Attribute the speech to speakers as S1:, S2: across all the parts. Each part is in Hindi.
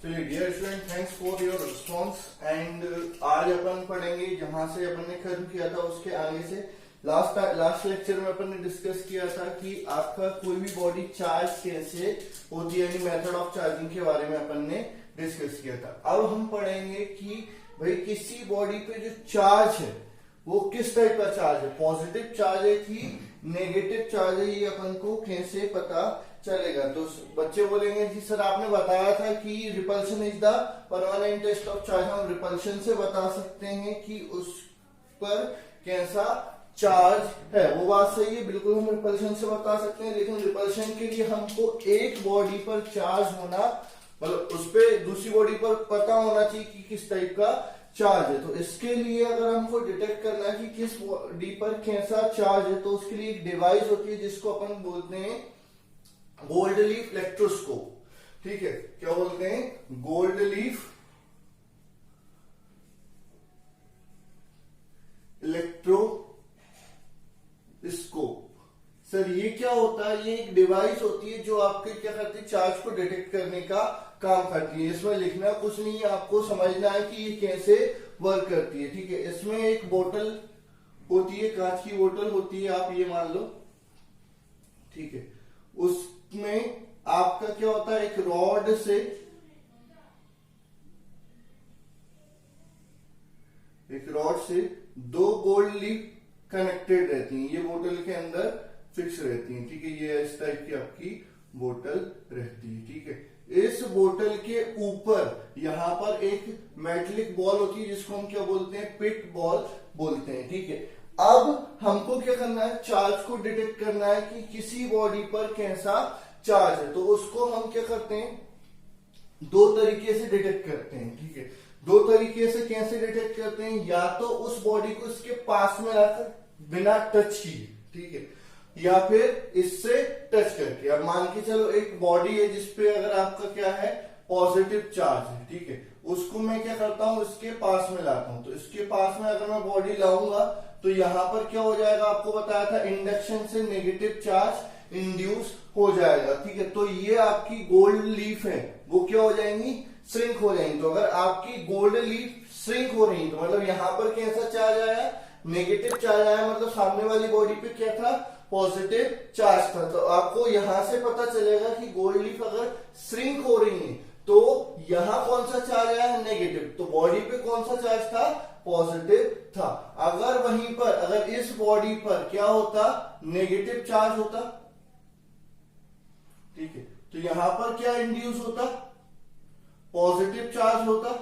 S1: चलिए dear student, thanks for your response. And आज अपन पढ़ेंगे जहां से अपन ने खत्म किया था उसके आगे से। लास्ट लेक्चर में अपन ने डिस्कस किया था कि आपका कोई भी बॉडी चार्ज कैसे होती है, यानी मेथड ऑफ चार्जिंग के बारे में अपन ने डिस्कस किया था। अब हम पढ़ेंगे कि भाई किसी बॉडी पे जो चार्ज है वो किस टाइप का चार्ज है, पॉजिटिव चार्ज है कि नेगेटिव चार्ज है, ये अपन को कैसे पता चलेगा। तो बच्चे बोलेंगे जी सर आपने बताया था कि repulsion is the permanent test of charge. हम रिपल्शन से बता सकते हैं कि उस पर कैसा चार्ज है। वो बात सही है, बिल्कुल हम रिपल्शन से बता सकते हैं, लेकिन रिपल्शन के लिए हमको एक बॉडी पर चार्ज होना, मतलब उस पर दूसरी बॉडी पर पता होना चाहिए कि किस टाइप का चार्ज है। तो इसके लिए अगर हमको डिटेक्ट करना है कि किस बॉडी पर कैसा चार्ज है, तो उसके लिए एक डिवाइस होती है जिसको अपन बोलते हैं गोल्ड लीफ इलेक्ट्रोस्कोप। ठीक है, क्या बोलते हैं? Gold leaf electroscope. सर ये क्या होता है? ये एक डिवाइस होती है जो आपके क्या करती है, चार्ज को डिटेक्ट करने का काम करती है। इसमें लिखना कुछ नहीं है, आपको समझना है कि ये कैसे वर्क करती है। ठीक है, इसमें एक बोतल होती है, कांच की बोतल होती है, आप ये मान लो। ठीक है, उसमें आपका क्या होता है, एक रॉड से दो गोल्ड लीफ कनेक्टेड रहती हैं। ये बोतल के अंदर फिक्स रहती हैं। ठीक है, ये इस टाइप की आपकी बोतल रहती है। ठीक है, इस बोतल के ऊपर यहां पर एक मेटलिक बॉल होती है जिसको हम क्या बोलते हैं, पिट बॉल बोलते हैं। ठीक है, अब हमको क्या करना है, चार्ज को डिटेक्ट करना है कि किसी बॉडी पर कैसा चार्ज है। तो उसको हम क्या करते हैं, दो तरीके से डिटेक्ट करते हैं। ठीक है, दो तरीके से कैसे डिटेक्ट करते हैं, या तो उस बॉडी को इसके पास में लाकर बिना टच किए, ठीक है, या फिर इससे टच करके। अब मान के चलो एक बॉडी है जिसपे अगर आपका क्या है, पॉजिटिव चार्ज है। ठीक है, उसको मैं क्या करता हूं, इसके पास में लाता हूं। तो इसके पास में अगर मैं बॉडी लाऊंगा तो यहां पर क्या हो जाएगा, आपको बताया था इंडक्शन से नेगेटिव चार्ज इंड्यूस हो जाएगा। ठीक है, तो ये आपकी गोल्ड लीफ है, वो क्या हो जाएंगी, श्रिंक हो जाएंगी। तो अगर आपकी गोल्ड लीफ श्रिंक हो रही है तो मतलब यहां पर कैसा चार्ज आया, नेगेटिव चार्ज आया, मतलब सामने वाली बॉडी पे क्या था, पॉजिटिव चार्ज था। तो आपको यहां से पता चलेगा कि गोल्ड लीफ अगर श्रिंक हो रही है तो यहां कौन सा चार्ज आया है, नेगेटिव। तो बॉडी पे कौन सा चार्ज था, पॉजिटिव था। अगर वहीं पर, अगर इस बॉडी पर क्या होता, नेगेटिव चार्ज होता, ठीक है, तो यहां पर क्या इंड्यूस होता, पॉजिटिव चार्ज होता।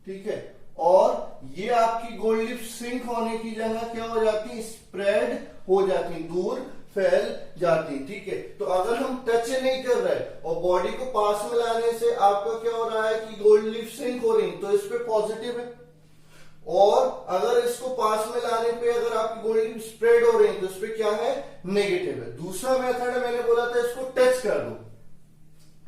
S1: ठीक है, और ये आपकी गोल्ड लीफ श्रिंक होने की जगह क्या हो जाती, स्प्रेड हो जाती, दूर फैल जाती। ठीक है, तो अगर हम टच नहीं कर रहे और बॉडी को पास में लाने से आपका क्या हो रहा है कि गोल्ड लीफ श्रिंक हो रही, तो इस पे पॉजिटिव है। और अगर इसको पास में लाने पे अगर आपकी गोल्ड लीफ स्प्रेड हो रही है तो इस पे क्या है, नेगेटिव है। दूसरा मेथड है, मैंने बोला था इसको टच कर दो,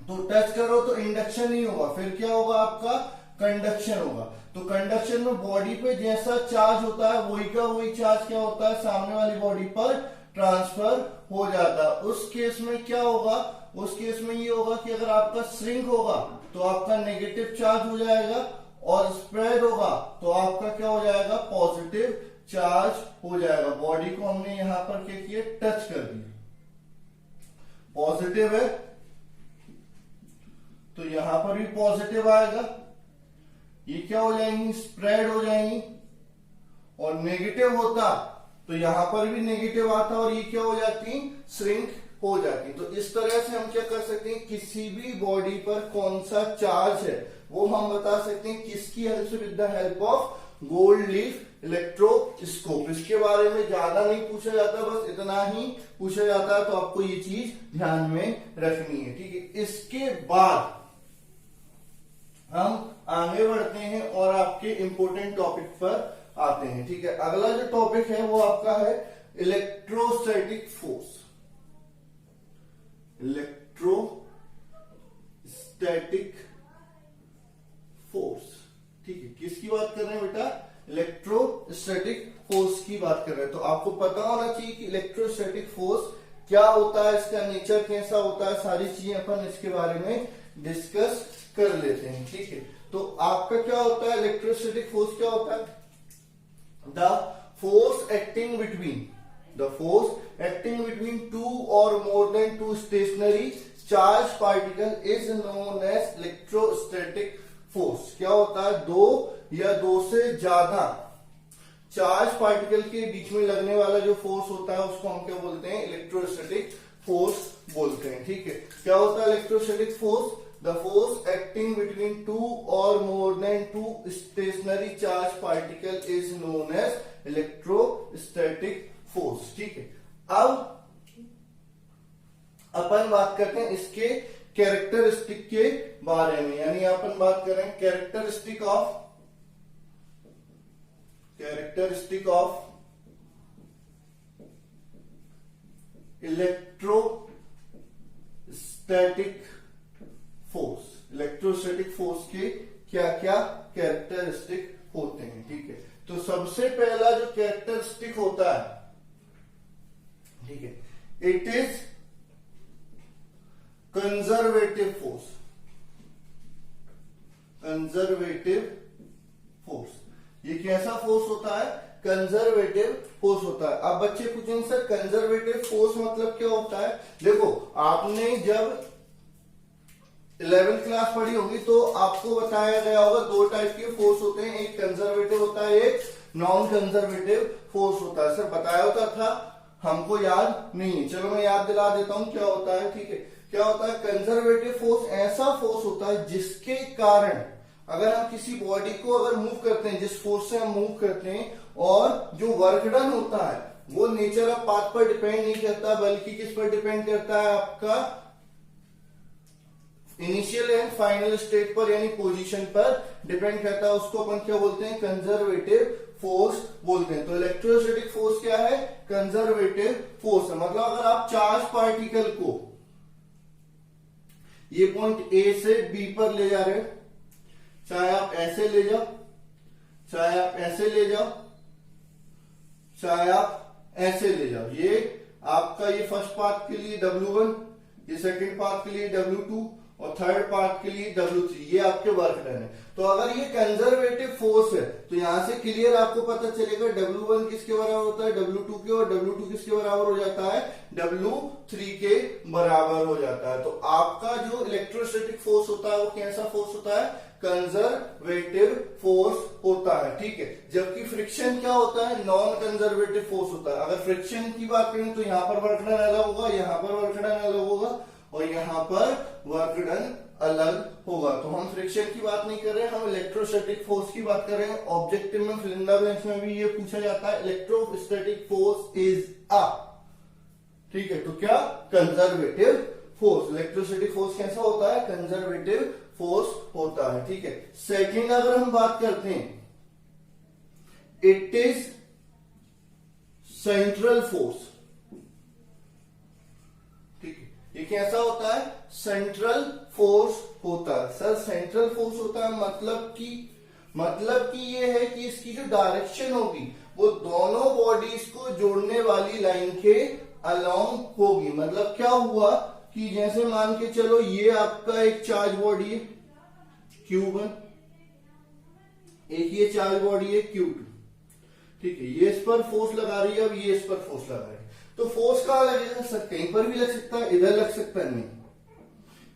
S1: तो टच करो तो इंडक्शन नहीं होगा, फिर क्या होगा, आपका कंडक्शन होगा। तो कंडक्शन में बॉडी पे जैसा चार्ज होता है वही का वही चार्ज क्या होता है, सामने वाली बॉडी पर ट्रांसफर हो जाता है। उस केस में क्या होगा, उस केस में ये होगा कि अगर आपका श्रिंक होगा तो आपका नेगेटिव चार्ज हो जाएगा, और स्प्रेड होगा तो आपका क्या हो जाएगा, पॉजिटिव चार्ज हो जाएगा। बॉडी को हमने यहां पर क्या किया, टच कर दिया, पॉजिटिव है तो यहां पर भी पॉजिटिव आएगा, ये क्या हो जाएंगी, स्प्रेड हो जाएंगी। और नेगेटिव होता तो यहां पर भी नेगेटिव आता और ये क्या हो जाती, श्रिंक हो जाती। तो इस तरह से हम क्या कर सकते हैं, किसी भी बॉडी पर कौन सा चार्ज है वो हम बता सकते हैं, किसकी हेल्प से, with the help of gold leaf electroscope. इसके बारे में ज्यादा नहीं पूछा जाता, बस इतना ही पूछा जाता है, तो आपको ये चीज ध्यान में रखनी है। ठीक है, इसके बाद हम आगे बढ़ते हैं और आपके इंपोर्टेंट टॉपिक पर आते हैं। ठीक है, अगला जो टॉपिक है वो आपका है इलेक्ट्रोस्टैटिक फोर्स। इलेक्ट्रोस्टैटिक फोर्स, ठीक है, किसकी बात कर रहे हैं बेटा, इलेक्ट्रोस्टैटिक फोर्स की बात कर रहे हैं। तो आपको पता होना चाहिए कि इलेक्ट्रोस्टैटिक फोर्स क्या होता है, इसका नेचर कैसा होता है, सारी चीजें अपन इसके बारे में डिस्कस कर लेते हैं, ठीक है। तो आपका क्या होता है, इलेक्ट्रोस्टैटिक फोर्स क्या होता है, the force acting between two और more than two stationary charge particle is known as electrostatic force. क्या होता है, दो या दो से ज्यादा चार्ज पार्टिकल के बीच में लगने वाला जो फोर्स होता है उसको हम क्या बोलते हैं, इलेक्ट्रोस्टैटिक फोर्स बोलते हैं, ठीक है। क्या होता है electrostatic force, the force acting between two और more than two stationary charge particle is known as electrostatic force, ठीक है। अब अपन बात करते हैं इसके कैरेक्टरिस्टिक के बारे में, यानी अपन बात कर रहे हैं कैरेक्टरिस्टिक ऑफ इलेक्ट्रोस्टैटिक फोर्स के क्या क्या कैरेक्टरिस्टिक होते हैं, ठीक है। तो सबसे पहला जो कैरेक्टरिस्टिक होता है, ठीक है, इट इज कंजर्वेटिव फोर्स। ये कैसा फोर्स होता है, कंजर्वेटिव फोर्स होता है। अब बच्चे पूछेंगे सर कंजर्वेटिव फोर्स मतलब क्या होता है। देखो आपने जब 11th क्लास पढ़ी होगी तो आपको बताया गया होगा दो टाइप के फोर्स होते हैं, एक कंजर्वेटिव होता है, एक नॉन कंजर्वेटिव फोर्स होता है। सर बताया होता था, हमको याद नहीं है, चलो मैं याद दिला देता हूं क्या होता है, ठीक है। क्या होता है, कंजर्वेटिव फोर्स ऐसा फोर्स होता है जिसके कारण अगर हम किसी बॉडी को अगर मूव करते हैं, जिस फोर्स से हम मूव करते हैं, और जो वर्क डन होता है वो नेचर ऑफ पाथ पर डिपेंड नहीं करता, बल्कि किस पर डिपेंड करता है, आपका इनिशियल एंड फाइनल स्टेट पर, यानी पोजीशन पर डिपेंड करता है। उसको अपन क्या बोलते हैं, कंजर्वेटिव फोर्स बोलते हैं। तो इलेक्ट्रोस्टैटिक फोर्स क्या है, कंजर्वेटिव फोर्स है। मतलब अगर आप चार्ज पार्टिकल को ये पॉइंट ए से बी पर ले जा रहे हो, चाहे आप ऐसे ले जाओ, चाहे आप ऐसे ले जाओ, चाहे आप ऐसे ले जाओ, ये आपका ये फर्स्ट पार्ट के लिए W1, ये सेकंड पार्ट के लिए W2 और थर्ड पार्ट के लिए W3, ये आपके वर्क डन है। तो अगर ये कंजर्वेटिव फोर्स है तो यहां से क्लियर आपको पता चलेगा W1 किसके बराबर होता है, W2 के, और W2 किसके बराबर हो जाता है, W3 के बराबर हो जाता है। तो आपका जो इलेक्ट्रोस्टैटिक फोर्स होता है वो कैसा फोर्स होता है, कंजर्वेटिव फोर्स होता है, ठीक है। जबकि फ्रिक्शन क्या होता है, नॉन कंजर्वेटिव फोर्स होता है। अगर फ्रिक्शन की बात करें तो यहां पर वर्क डन अलग होगा, यहां पर वर्क डन अलग होगा, और यहां पर वर्क डन अलग होगा। तो हम फ्रिक्शन की बात नहीं कर रहे हैं, हम इलेक्ट्रोस्टैटिक फोर्स की बात कर रहे हैं। ऑब्जेक्टिव में फिल इन द ब्लैंक्स में भी ये पूछा जाता है, इलेक्ट्रोस्टैटिक फोर्स इज अ, ठीक है। तो क्या, कंजर्वेटिव फोर्स। इलेक्ट्रोस्टैटिक फोर्स कैसा होता है, कंजर्वेटिव फोर्स होता है, ठीक है। सेकंड अगर हम बात करते हैं, इट इज सेंट्रल फोर्स, ठीक है। ये कैसा होता है, सेंट्रल फोर्स होता है। सर सेंट्रल फोर्स होता है मतलब कि ये है कि इसकी जो डायरेक्शन होगी वो दोनों बॉडीज को जोड़ने वाली लाइन के अलोंग होगी। मतलब क्या हुआ कि जैसे मान के चलो ये आपका एक चार्ज बॉडी है Q1, एक ये चार्ज बॉडी है Q2, ठीक है। ये इस पर फोर्स लगा रही है, अब ये इस पर फोर्स लगा रही है। तो फोर्स कहां लगेगा सर, कहीं पर भी लग सकता है, इधर लग सकता है, नहीं,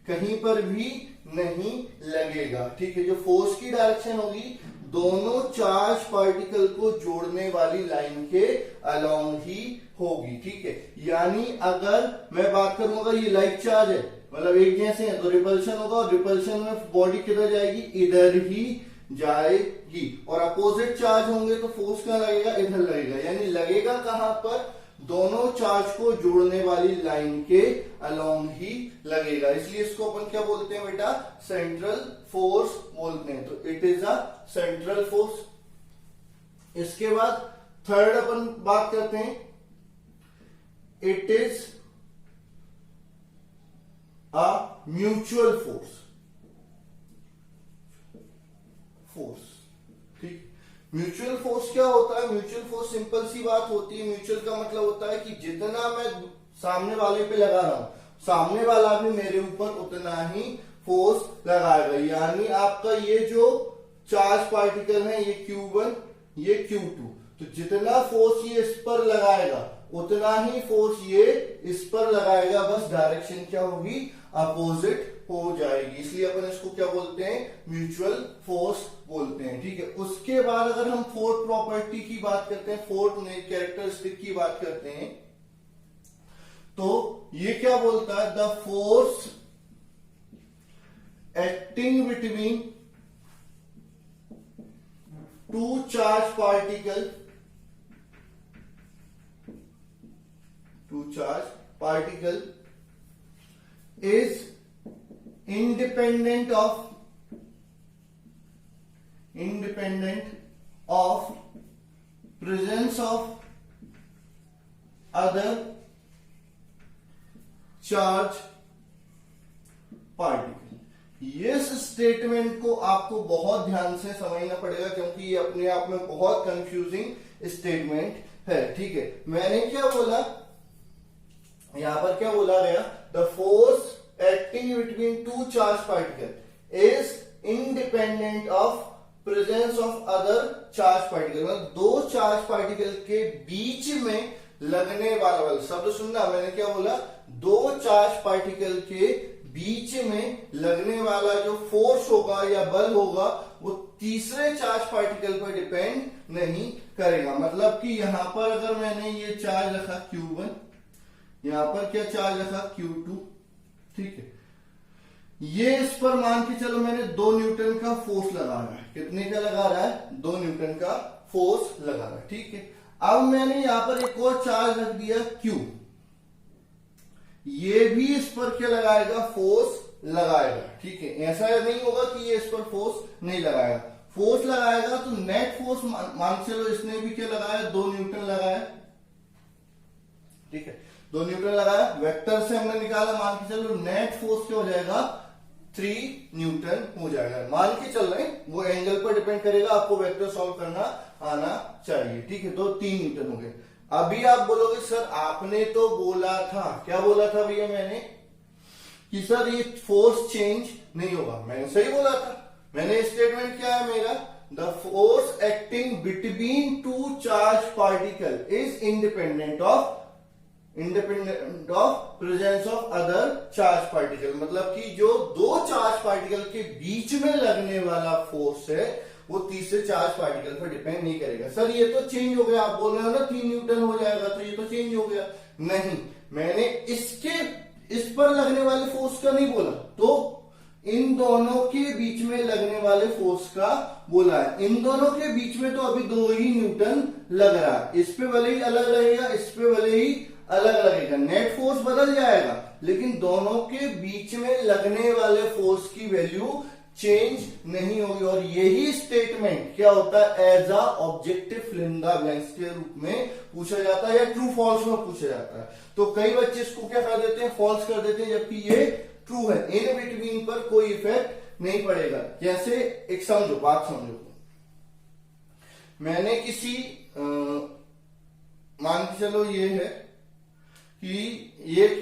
S1: कहीं पर भी नहीं लगेगा, ठीक है। जो फोर्स की डायरेक्शन होगी दोनों चार्ज पार्टिकल को जोड़ने वाली लाइन के अलोंग ही होगी, ठीक है। यानी अगर मैं बात करूं, अगर ये लाइक चार्ज है, मतलब एक जैसे है, तो रिपल्शन होगा, और रिपल्शन में बॉडी किधर जाएगी, इधर ही जाएगी। और अपोजिट चार्ज होंगे तो फोर्स कहां लगेगा, इधर लगेगा। यानी लगेगा कहां पर, दोनों चार्ज को जोड़ने वाली लाइन के अलोंग ही लगेगा। इसलिए इसको अपन क्या बोलते हैं बेटा, सेंट्रल फोर्स बोलते हैं। तो it is a central force. इसके बाद थर्ड अपन बात करते हैं, it is a mutual force, ठीक। म्यूचुअल फोर्स क्या होता है, म्यूचुअल फोर्स सिंपल सी बात होती है। म्यूचुअल का मतलब होता है कि जितना मैं सामने वाले पे लगा रहा हूं, सामने वाला भी मेरे ऊपर उतना ही फोर्स लगाएगा। यानी आपका ये जो चार्ज पार्टिकल है ये Q1 ये Q2, तो जितना फोर्स ये इस पर लगाएगा उतना ही फोर्स ये इस पर लगाएगा, बस डायरेक्शन क्या होगी, अपोजिट हो जाएगी। इसलिए अपन इसको क्या बोलते हैं, म्यूचुअल फोर्स बोलते हैं। ठीक है, उसके बाद अगर हम फोर्थ प्रॉपर्टी की बात करते हैं, फोर्थ कैरेक्टरिस्टिक की बात करते हैं, तो ये क्या बोलता है, the force acting between two charge particle is independent of presence of other charge particle। इस स्टेटमेंट को आपको बहुत ध्यान से समझना पड़ेगा क्योंकि ये अपने आप में बहुत कंफ्यूजिंग स्टेटमेंट है। ठीक है, मैंने क्या बोला, यहां पर क्या बोला गया, the force acting between two charge particle is independent of presence of other charge particle. मतलब दो चार्ज पार्टिकल के बीच में लगने वाला शब्द सुनना, मैंने क्या बोला, दो चार्ज पार्टिकल के बीच में लगने वाला जो फोर्स होगा या बल होगा वो तीसरे चार्ज पार्टिकल पर डिपेंड नहीं करेगा। मतलब कि यहां पर अगर मैंने ये चार्ज रखा Q1, यहां पर क्या चार्ज रखा Q2, ठीक है, ये इस पर मान के चलो मैंने 2 न्यूटन का फोर्स लगा रहा है। कितने का लगा रहा है, 2 न्यूटन का फोर्स लगा रहा है। ठीक है, अब मैंने यहां पर एक और चार्ज रख दिया Q, ये भी इस पर क्या लगाएगा, फोर्स लगाएगा। ठीक है, ऐसा नहीं होगा कि ये इस पर फोर्स नहीं लगाएगा, फोर्स लगाएगा। तो नेट फोर्स मान चलो इसने भी क्या लगाया, 2 न्यूटन लगाया। ठीक है, 2 न्यूटन लगाया, वेक्टर से हमने निकाला, मान के चलो नेट फोर्स क्या हो जाएगा, 3 न्यूटन हो जाएगा। मान के चल रहे हैं, वो एंगल पर डिपेंड करेगा, आपको वेक्टर सॉल्व करना आना चाहिए। ठीक है, तो 3 न्यूटन हो गए। अभी आप बोलोगे सर आपने तो बोला था, क्या बोला था भैया मैंने, कि सर ये फोर्स चेंज नहीं होगा। मैंने सही बोला था, मैंने स्टेटमेंट क्या है मेरा, the force acting between two charge particle is independent of presence of other charge particle. मतलब कि जो दो चार्ज पार्टिकल के बीच में लगने वाला फोर्स है वो तीसरे चार्ज पार्टिकल पर डिपेंड नहीं करेगा। सर ये तो चेंज हो गया, आप बोल रहे हो ना 3 न्यूटन हो जाएगा, तो ये तो चेंज हो गया। नहीं, मैंने इस पर लगने वाले फोर्स का नहीं बोला, तो इन दोनों के बीच में लगने वाले फोर्स का बोला है। इन दोनों के बीच में तो अभी 2 ही न्यूटन लग रहा है, इस पे भले ही अलग लगेगा, इस पे भले ही अलग लगेगा, नेट फोर्स बदल जाएगा, लेकिन दोनों के बीच में लगने वाले फोर्स की वैल्यू चेंज नहीं होगी। और यही स्टेटमेंट क्या होता है, as a objective fill in the blanks के रूप में पूछा जाता है या ट्रू फॉल्स में पूछा जाता है। तो कई बच्चे इसको क्या कर देते हैं, फॉल्स कर देते हैं, जबकि ये ट्रू है। इन बिटवीन पर कोई इफेक्ट नहीं पड़ेगा। जैसे एक समझो, बात समझो, मैंने किसी मान के चलो ये है कि एक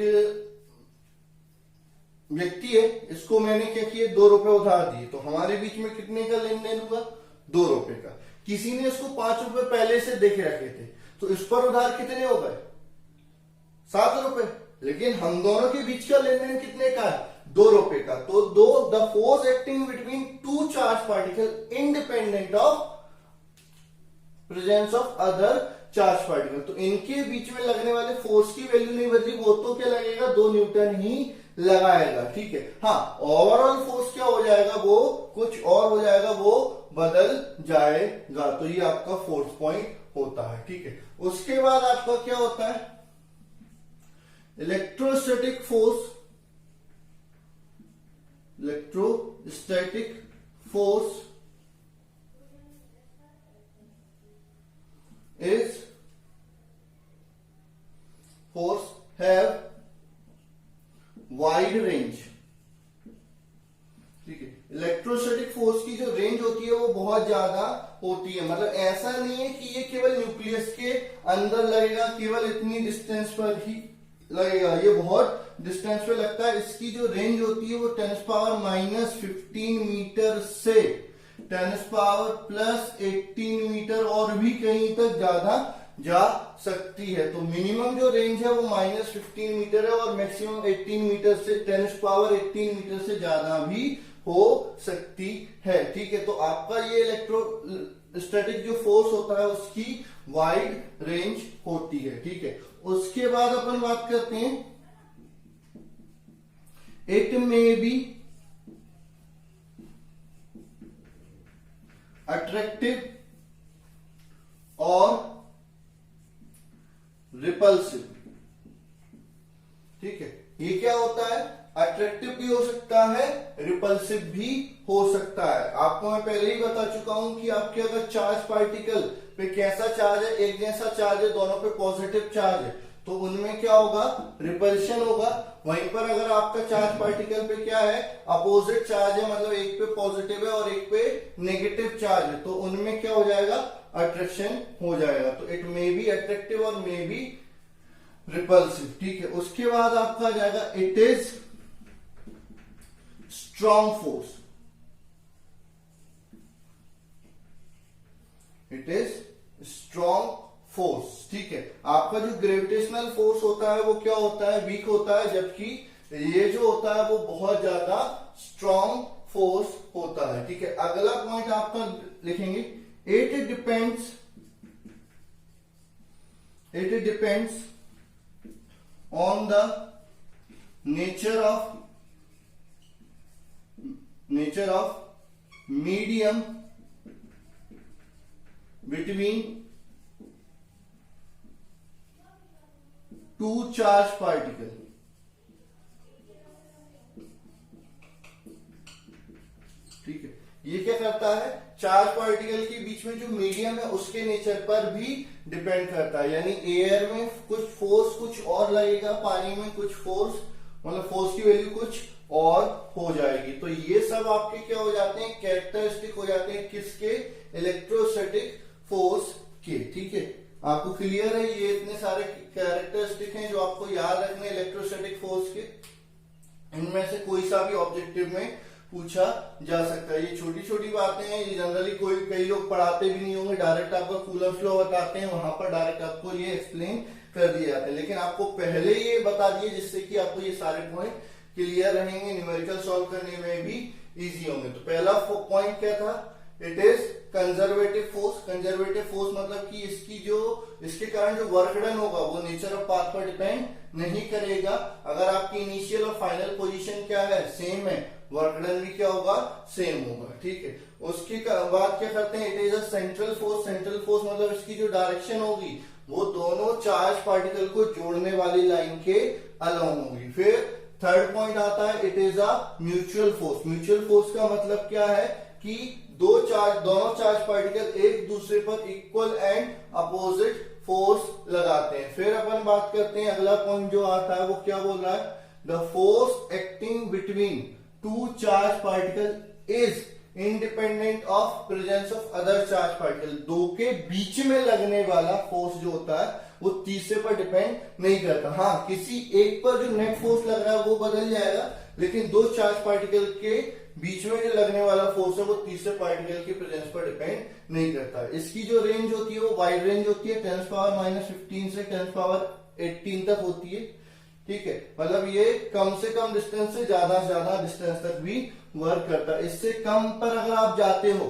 S1: व्यक्ति है, इसको मैंने क्या किया, 2 रुपए उधार दिए, तो हमारे बीच में कितने का लेन देन हुआ, 2 रुपए का। किसी ने इसको 5 रुपए पहले से देखे रखे थे, तो इस पर उधार कितने हो गए, 7 रुपए, लेकिन हम दोनों के बीच का लेन देन कितने का है, 2 रुपए का। तो the force acting between two charge particle independent of presence of other charge particle. तो इनके बीच में लगने वाले फोर्स की वैल्यू नहीं बदली, वो तो क्या लगेगा, 2 न्यूटन ही लगाएगा। ठीक है, हाँ, ओवरऑल फोर्स क्या हो जाएगा, वो कुछ और हो जाएगा, वो बदल जाएगा। तो ये आपका फोर्थ पॉइंट होता है। ठीक है, उसके बाद आपका क्या होता है, electrostatic force. Electrostatic force have wide range. ठीक है, इलेक्ट्रोस्टैटिक फोर्स की जो रेंज होती है वो बहुत ज्यादा होती है। मतलब ऐसा नहीं है कि ये केवल न्यूक्लियस के अंदर लगेगा, केवल इतनी डिस्टेंस पर ही लगेगा, ये बहुत डिस्टेंस पे लगता है। इसकी जो रेंज होती है वो 10⁻⁻15 मीटर से 10⁻+18 मीटर और भी कहीं तक ज्यादा जा सकती है। तो मिनिमम जो रेंज है वो -15 मीटर है और मैक्सिमम 18 मीटर से 10⁻18 मीटर से ज्यादा भी हो सकती है। ठीक है, तो आपका ये इलेक्ट्रोस्टैटिक जो फोर्स होता है उसकी वाइड रेंज होती है। ठीक है, उसके बाद अपन बात करते हैं इट मे बी अट्रैक्टिव और रिपल्सिव। ठीक है, ये क्या होता है, अट्रैक्टिव भी हो सकता है, रिपल्सिव भी हो सकता है। आपको मैं पहले ही बता चुका हूं कि आपके अगर चार्ज पार्टिकल पे कैसा चार्ज है, एक जैसा चार्ज है, दोनों पे पॉजिटिव चार्ज है, तो उनमें क्या होगा, रिपल्शन होगा। वहीं पर अगर आपका चार्ज पार्टिकल पे क्या है, अपोजिट चार्ज है, मतलब एक पे पॉजिटिव है और एक पे नेगेटिव चार्ज है, तो उनमें क्या हो जाएगा, अट्रैक्शन हो जाएगा। तो इट मे बी अट्रैक्टिव और मे बी रिपल्सिव। ठीक है, उसके बाद आपका आ जाएगा it is strong force. It is strong force. ठीक है, आपका जो ग्रेविटेशनल फोर्स होता है वो क्या होता है, वीक होता है, जबकि ये जो होता है वो बहुत ज्यादा स्ट्रॉन्ग फोर्स होता है। ठीक है, अगला पॉइंट आपका लिखेंगे it depends on the nature of medium between two charge particle. ठीक है, ये क्या करता है, चार्ज पार्टिकल के बीच में जो मीडियम है उसके नेचर पर भी डिपेंड करता है। यानी एयर में कुछ फोर्स कुछ और लगेगा, पानी में कुछ फोर्स, मतलब फोर्स की वैल्यू कुछ और हो जाएगी। तो ये सब आपके क्या हो जाते हैं, कैरेक्टरिस्टिक हो जाते हैं किसके, इलेक्ट्रोस्टैटिक फोर्स के। ठीक है, आपको क्लियर है, ये इतने सारे कैरेक्टरिस्टिक हैं जो आपको याद रखने इलेक्ट्रोस्टैटिक फोर्स के। इनमें से कोई सा भी ऑब्जेक्टिव में पूछा जा सकता है। ये छोटी छोटी बातें हैं, ये जनरली कई लोग पढ़ाते भी नहीं होंगे, डायरेक्ट आपको कूलम्ब फ्लो बताते हैं, वहां पर डायरेक्ट आपको ये एक्सप्लेन कर दिए जाते हैं। लेकिन आपको पहले ये बता दिए जिससे कि आपको ये सारे पॉइंट क्लियर रहेंगे, न्यूमेरिकल सॉल्व करने में भी इजी होंगे। तो पहला पॉइंट क्या था, it is conservative force. Conservative force मतलब कि इसके कारण जो वर्क डन होगा वो नेचर ऑफ पाथ पर डिपेंड नहीं करेगा। अगर आपकी इनिशियल और फाइनल पोजीशन क्या है, सेम है, वर्क डन भी क्या होगा, सेम होगा। ठीक है, उसके बाद क्या करते हैं, it is a central force. Central force मतलब इसकी जो डायरेक्शन होगी वो दोनों चार्ज पार्टिकल को जोड़ने वाली लाइन के अलोंग होगी। फिर थर्ड पॉइंट आता है, it is a mutual force. Mutual force का मतलब क्या है कि दोनों चार्ज पार्टिकल एक दूसरे पर इक्वल एंड अपोजिट फोर्स लगाते हैं। फिर अपन बात करते हैं, अगला पॉइंट जो आता है वो क्या बोल रहा है, the force acting between two charge particle is independent of presence of other charge particle. दो के बीच में लगने वाला फोर्स जो होता है वो तीसरे पर डिपेंड नहीं करता। हाँ, किसी एक पर जो नेट फोर्स लग रहा है वो बदल जाएगा, लेकिन दो चार्ज पार्टिकल के बीच में जो लगने वाला फोर्स है वो तीसरे पार्टिकल के प्रेजेंस पर डिपेंड नहीं करता। इसकी जो रेंज होती है वो वाइड रेंज होती है, 10⁻−15 से 10⁻18 तक होती है। ठीक है, मतलब ये कम से कम डिस्टेंस से ज्यादा डिस्टेंस तक भी वर्क करता है। इससे कम पर अगर आप जाते हो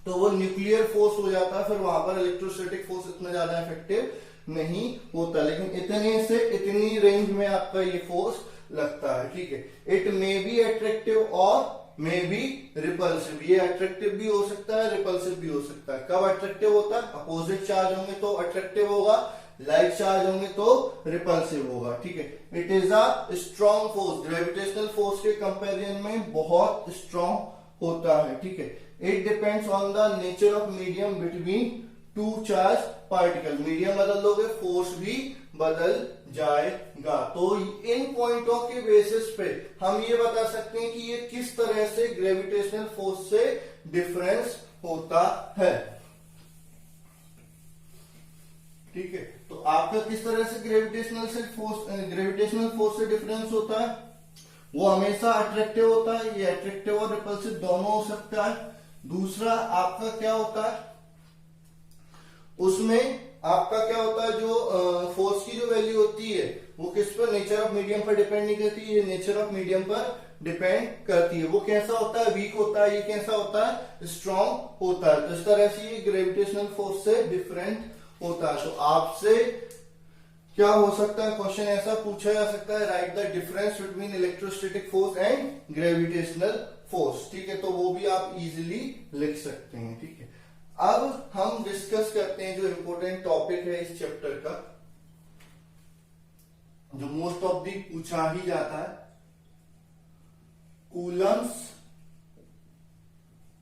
S1: तो वो न्यूक्लियर फोर्स हो जाता है, फिर वहां पर इलेक्ट्रोस्टैटिक फोर्स इतना ज्यादा इफेक्टिव नहीं होता। लेकिन इतने से इतनी रेंज में आपका ये फोर्स लगता है। ठीक है, इट मे बी अट्रैक्टिव और मे बी रिपल्सिव। ये अट्रैक्टिव भी हो सकता है, रिपल्सिव भी हो सकता है। कब अट्रैक्टिव होता है, अपोजिट चार्ज होंगे तो अट्रैक्टिव होगा, लाइक चार्ज होंगे तो रिपल्सिव होगा। ठीक है, it is a strong force, gravitational force के कंपैरिजन में बहुत स्ट्रॉन्ग होता है। ठीक है, it depends on the nature of medium between two charge particle. Medium बदल दोगे, फोर्स भी बदल जाएगा। तो इन पॉइंटों के बेसिस पे हम ये बता सकते हैं कि ये किस तरह से ग्रेविटेशनल फोर्स से डिफरेंस होता है। ठीक है, तो आपका किस तरह से ग्रेविटेशनल फोर्स से डिफरेंस होता है, वो हमेशा अट्रैक्टिव होता है, ये अट्रैक्टिव और रिपल्सिव दोनों हो सकता है। दूसरा आपका क्या होता है, उसमें आपका क्या होता है, जो फोर्स की जो वैल्यू होती है वो किस पर, नेचर ऑफ मीडियम पर डिपेंड नहीं करती, ये नेचर ऑफ मीडियम पर डिपेंड करती है। वो कैसा होता है, वीक होता है, ये कैसा होता है, स्ट्रॉन्ग होता है। तो इस तरह से ये ग्रेविटेशनल फोर्स से डिफरेंट होता है। तो आपसे क्या हो सकता है, क्वेश्चन ऐसा पूछा जा सकता है, right the difference between electrostatic force and gravitational force. ठीक है, तो वो भी आप इजीली लिख सकते हैं। ठीक है, अब हम डिस्कस करते हैं जो इंपॉर्टेंट टॉपिक है इस चैप्टर का, जो मोस्ट ऑफ दी पूछा ही जाता है, कूलम्स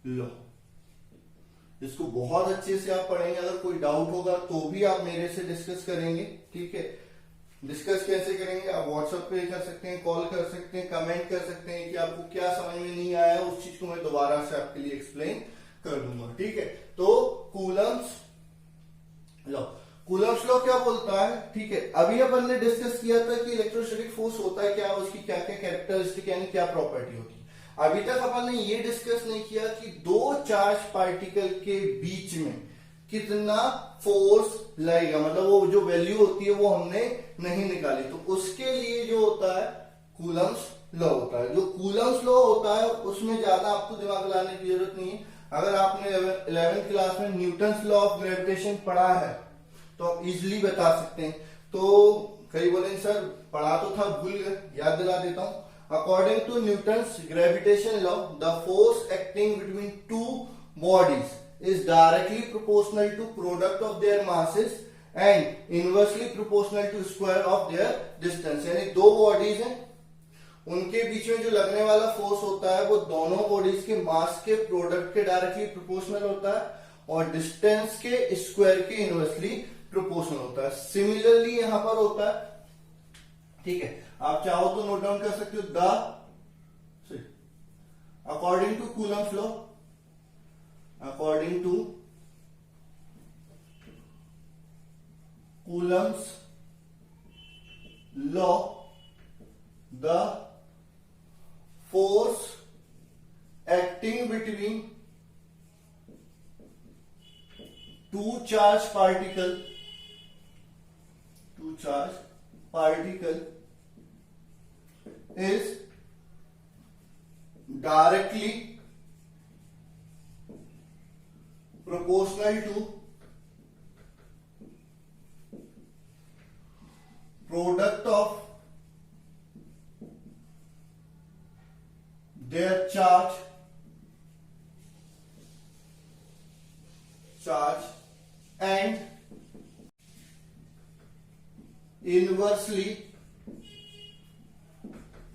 S1: लॉ। इसको बहुत अच्छे से आप पढ़ेंगे, अगर कोई डाउट होगा तो भी आप मेरे से डिस्कस करेंगे। ठीक है, डिस्कस कैसे करेंगे, आप व्हाट्सएप पे कर सकते हैं, कॉल कर सकते हैं, कमेंट कर सकते हैं कि आपको क्या समझ में नहीं आया, उस चीज को मैं दोबारा से आपके लिए एक्सप्लेन कर दूंगा। ठीक है, तो कूलम्स लॉ, कूलम्स लॉ क्या बोलता है। ठीक है, अभी अपन ने डिस्कस किया था कि इलेक्ट्रोस्टैटिक फोर्स होता है क्या, उसकी क्या क्या कैरेक्टरिस्टिक यानी क्या प्रॉपर्टी होती है। अभी तक अपन ने ये डिस्कस नहीं किया कि दो चार्ज पार्टिकल के बीच में कितना फोर्स लगेगा, मतलब वो जो वैल्यू होती है वो हमने नहीं निकाली, तो उसके लिए जो होता है कूलम्स लॉ होता है। जो कूलम्स लॉ होता है उसमें ज्यादा आपको दिमाग लगाने की जरूरत नहीं है। अगर आपने 11th क्लास में न्यूटन्स लॉ ऑफ ग्रेविटेशन पढ़ा है तो आप इजिली बता सकते हैं। तो कई बोले सर पढ़ा तो था भूल गए, याद दिला देता हूं। According to Newton's gravitation law, the force acting between two bodies is directly proportional to product of their masses and inversely proportional to square of their distance। यानी दो बॉडीज हैं, उनके बीच में जो लगने वाला फोर्स होता है वो दोनों बॉडीज के मास के प्रोडक्ट के डायरेक्टली प्रोपोर्शनल होता है और डिस्टेंस के स्क्वायर के इनवर्सली प्रोपोर्शनल होता है। सिमिलरली यहां पर होता है। ठीक है, आप चाहो तो नोट डाउन कर सकते हो, according to Coulomb's law, according to Coulomb's law the force acting between two charge particle is directly proportional to product of their charge and inversely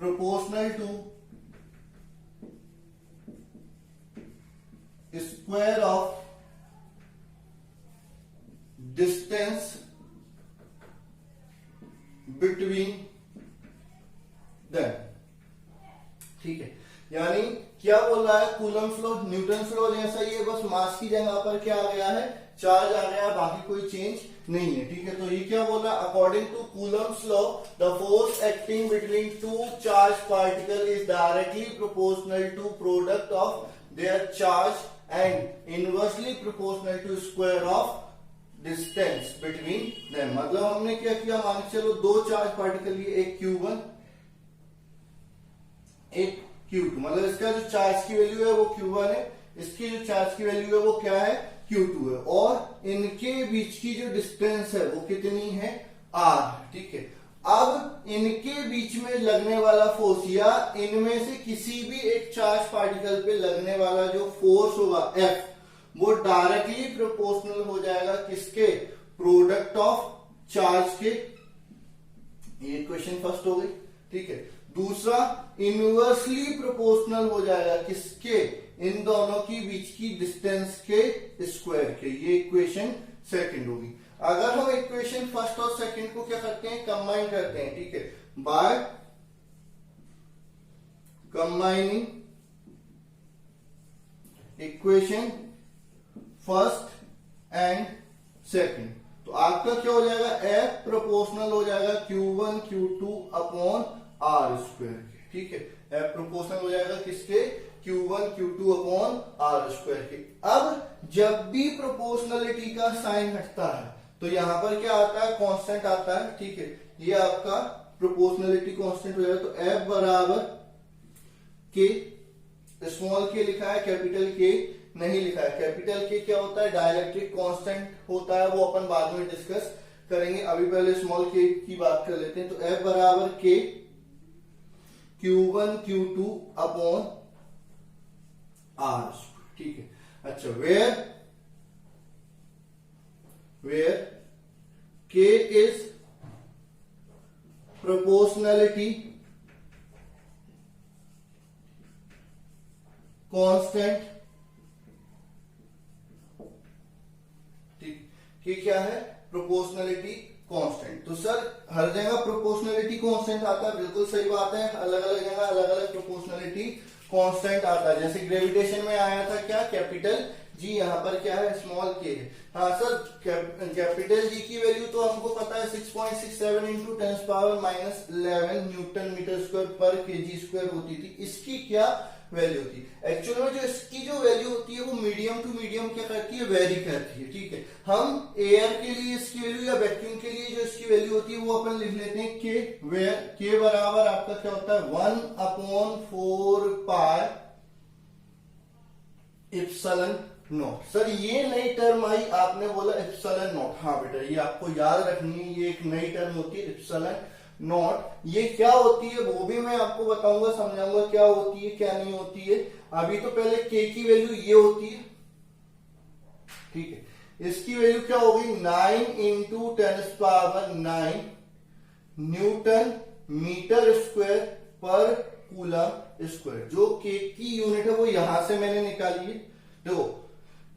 S1: proportional to square of distance between them। ठीक है, यानी क्या बोल रहा है, कूलम्स लॉ न्यूटन्स लॉ जैसा ही है, बस मास की जगह पर क्या आ गया है, चार्ज आ गया, बाकी कोई चेंज नहीं है। ठीक है, तो ये क्या बोल रहा है, according to Coulomb's law the force acting between two charge particle is directly proportional to product of their charge and inversely proportional to square of distance between them. मतलब हमने क्या किया, मान के चलो दो चार्ज पार्टिकल, ये एक Q1 एक Q2, मतलब इसका जो चार्ज की वैल्यू है वो Q1 है, इसकी जो चार्ज की वैल्यू है वो क्या है, Q2 है, और इनके बीच की जो डिस्टेंस है वो कितनी है, R। ठीक है, अब इनके बीच में लगने वाला फोर्स या इनमें से किसी भी एक चार्ज पार्टिकल पे लगने वाला जो फोर्स होगा F, वो डायरेक्टली प्रोपोर्शनल हो जाएगा किसके, प्रोडक्ट ऑफ चार्ज के। ये इक्वेशन फर्स्ट हो गई। ठीक है, दूसरा इनवर्सली प्रोपोर्शनल हो जाएगा किसके, इन दोनों की बीच की डिस्टेंस के स्क्वायर के। ये इक्वेशन सेकंड होगी। अगर हम इक्वेशन फर्स्ट और सेकंड को क्या करते हैं, कंबाइन करते हैं। ठीक है, by combining equation first and second, तो आपका क्या हो जाएगा, F प्रोपोर्शनल हो जाएगा Q1 Q2 upon R square के, ठीक है। F प्रोपोर्शनल हो जाएगा किसके, Q1 Q2 upon R square के। अब जब भी प्रोपोर्शनलिटी का साइन हटता है तो यहां पर क्या आता है, कांस्टेंट आता है, ठीक है। ये आपका प्रोपोर्शनलिटी कांस्टेंट हो जाएगा। तो F बराबर के, स्मॉल के लिखा है, कैपिटल के नहीं लिखा है। कैपिटल के क्या होता है, डाइलेक्ट्रिक कांस्टेंट होता है, वो अपन बाद में डिस्कस करेंगे। अभी पहले स्मॉल के की बात कर लेते हैं। तो F बराबर के Q1 Q2 अपॉन R, ठीक है। अच्छा, where K is proportionality constant, ठीक, कि क्या है, प्रोपोर्शनलिटी कांस्टेंट। तो सर हर जगह प्रोपोर्शनलिटी कांस्टेंट आता है, बिल्कुल सही बात है। अलग अलग जगह अलग अलग प्रोपोर्शनलिटी कांस्टेंट आता है। जैसे ग्रेविटेशन में आया था क्या, कैपिटल जी, यहाँ पर क्या है, स्मॉल के है। हाँ सर, कैपिटल जी की वैल्यू तो हमको पता है 6.67 इंटू 10⁻11 न्यूटन मीटर स्क्वायर पर केजी स्क्वायर होती थी। इसकी क्या वैल्यू थी, एक्चुअल में जो इसकी जो वैल्यू होती है वो मीडियम टू मीडियम क्या करती है, वेरी करती है, ठीक है। हम एयर के लिए इसकी वैल्यू या वैक्यूम के लिए जो इसकी वैल्यू होती है वो अपन लिख लेते हैं के, वेयर के बराबर आपका क्या होता है, 1/4 पाई एप्सिलॉन नॉट। सर ये नई टर्म आई, आपने बोला एप्सिलॉन नॉट, हाँ बेटा ये आपको याद रखनी है, ये एक नई टर्म होती है एप्सिलॉन नॉट। ये क्या होती है वो भी मैं आपको बताऊंगा, समझाऊंगा क्या होती है क्या नहीं होती है। अभी तो पहले के की वैल्यू ये होती है, ठीक है। इसकी वैल्यू क्या होगी, 9 इंटू 10⁹ न्यूटन मीटर स्क्वायर पर कूलम स्क्वायर। जो के की यूनिट है वो यहां से मैंने निकाली है, देखो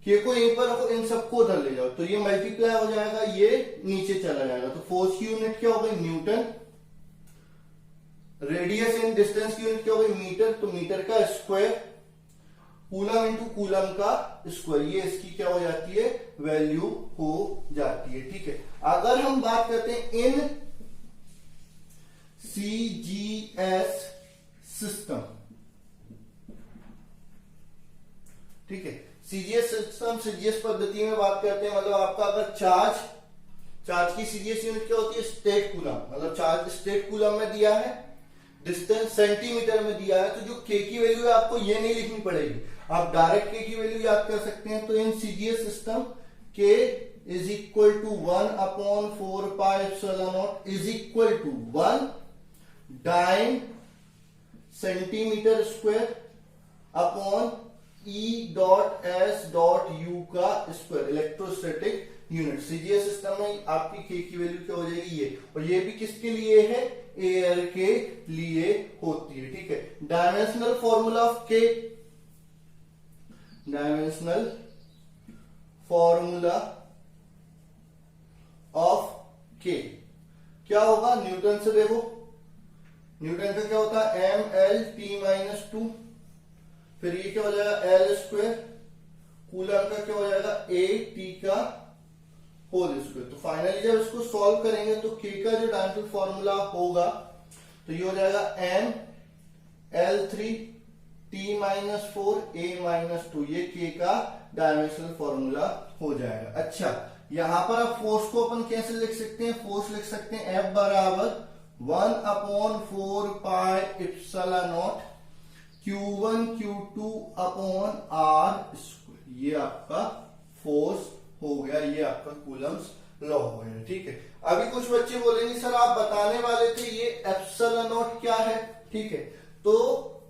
S1: के को यहीं पर रखो, इन सबको उधर ले जाओ तो ये मल्टीप्लाई हो जाएगा, ये नीचे चला जाएगा। तो फोर्स की यूनिट क्या हो गई, न्यूटन, रेडियस इन डिस्टेंस की यूनिट क्या हो गई, मीटर, तो मीटर का स्क्वायर, कूलम इंटू कूलम का स्क्वायर, ये इसकी क्या हो जाती है, वैल्यू हो जाती है, ठीक है। अगर हम बात करते हैं इन सीजीएस सिस्टम, ठीक है, सीजीएस सिस्टम, सीजीएस पद्धति में बात करते हैं, मतलब आपका अगर चार्ज की सीजीएस यूनिट क्या होती है, स्टेट कूलम, मतलब चार्ज स्टेट कूलम में दिया है, डिस्टेंस सेंटीमीटर में दिया है, तो जो के की वैल्यू है आपको ये नहीं लिखनी पड़ेगी, आप डायरेक्ट के की वैल्यू याद कर सकते हैं। तो in CGS system K is equal to 1/4 pi epsilon not is equal to 1 dyne centimetre square upon E.S.U का square, electrostatic unit. CGS system में आपकी के की वैल्यू क्या हो जाएगी ये, और ये भी किसके लिए है, एयर के लिए होती है, ठीक है। डायमेंशनल फॉर्मूला ऑफ के, डायमेंशनल फॉर्मूला ऑफ के क्या होगा, न्यूटन से देखो, न्यूटन का क्या होता है, mL/T-2, फिर ये क्या हो जाएगा L स्क्वायर, कूलम का क्या हो जाएगा AT का होल स्क्वायर। तो फाइनली जब इसको सॉल्व करेंगे तो के का जो डायमेंशनल फॉर्मूला होगा तो ये हो जाएगा mL3T-4 A-2, ये के का डायमेंशनल फॉर्मूला हो जाएगा। अच्छा, यहां पर अब फोर्स को अपन कैसे लिख सकते हैं, फोर्स लिख सकते हैं F बराबर 1/4 pi epsilon not Q1 Q2 upon R square, ये आपका फोर्स हो गया, ये आपका कूलम्स लॉ हो गया, ठीक है। अभी कुछ बच्चे बोलेंगे सर आप बताने वाले थे ये एप्सिलॉन नॉट क्या है, ठीक है, तो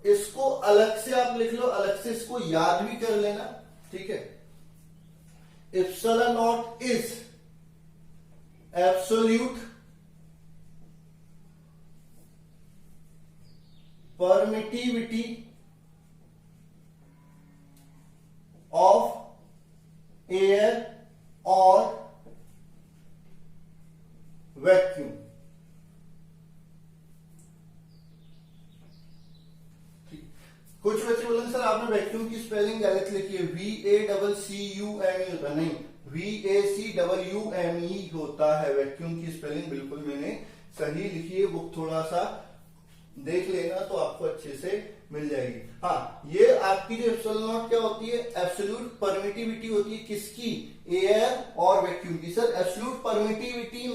S1: इसको अलग से आप लिख लो, अलग से इसको याद भी कर लेना, ठीक है। Epsilon not is absolute permittivity of air और वैक्यूम, कुछ बच्चे बोलेंगे सर आपने वैक्यूम की स्पेलिंग गलत लिखी है, VACCUM होता नहीं, VACWME होता है। वैक्यूम की स्पेलिंग बिल्कुल मैंने सही लिखी है, बुक थोड़ा सा देख लेना तो आपको अच्छे से मिल जाएगी। हाँ, ये आपकी जो एप्सिलॉन नॉट क्या होती है, एब्सोल्यूट परमिटिविटी होती है। किसकी? एयर और वैक्यूम की। सर एब्सोल्यूट परमिटिविटी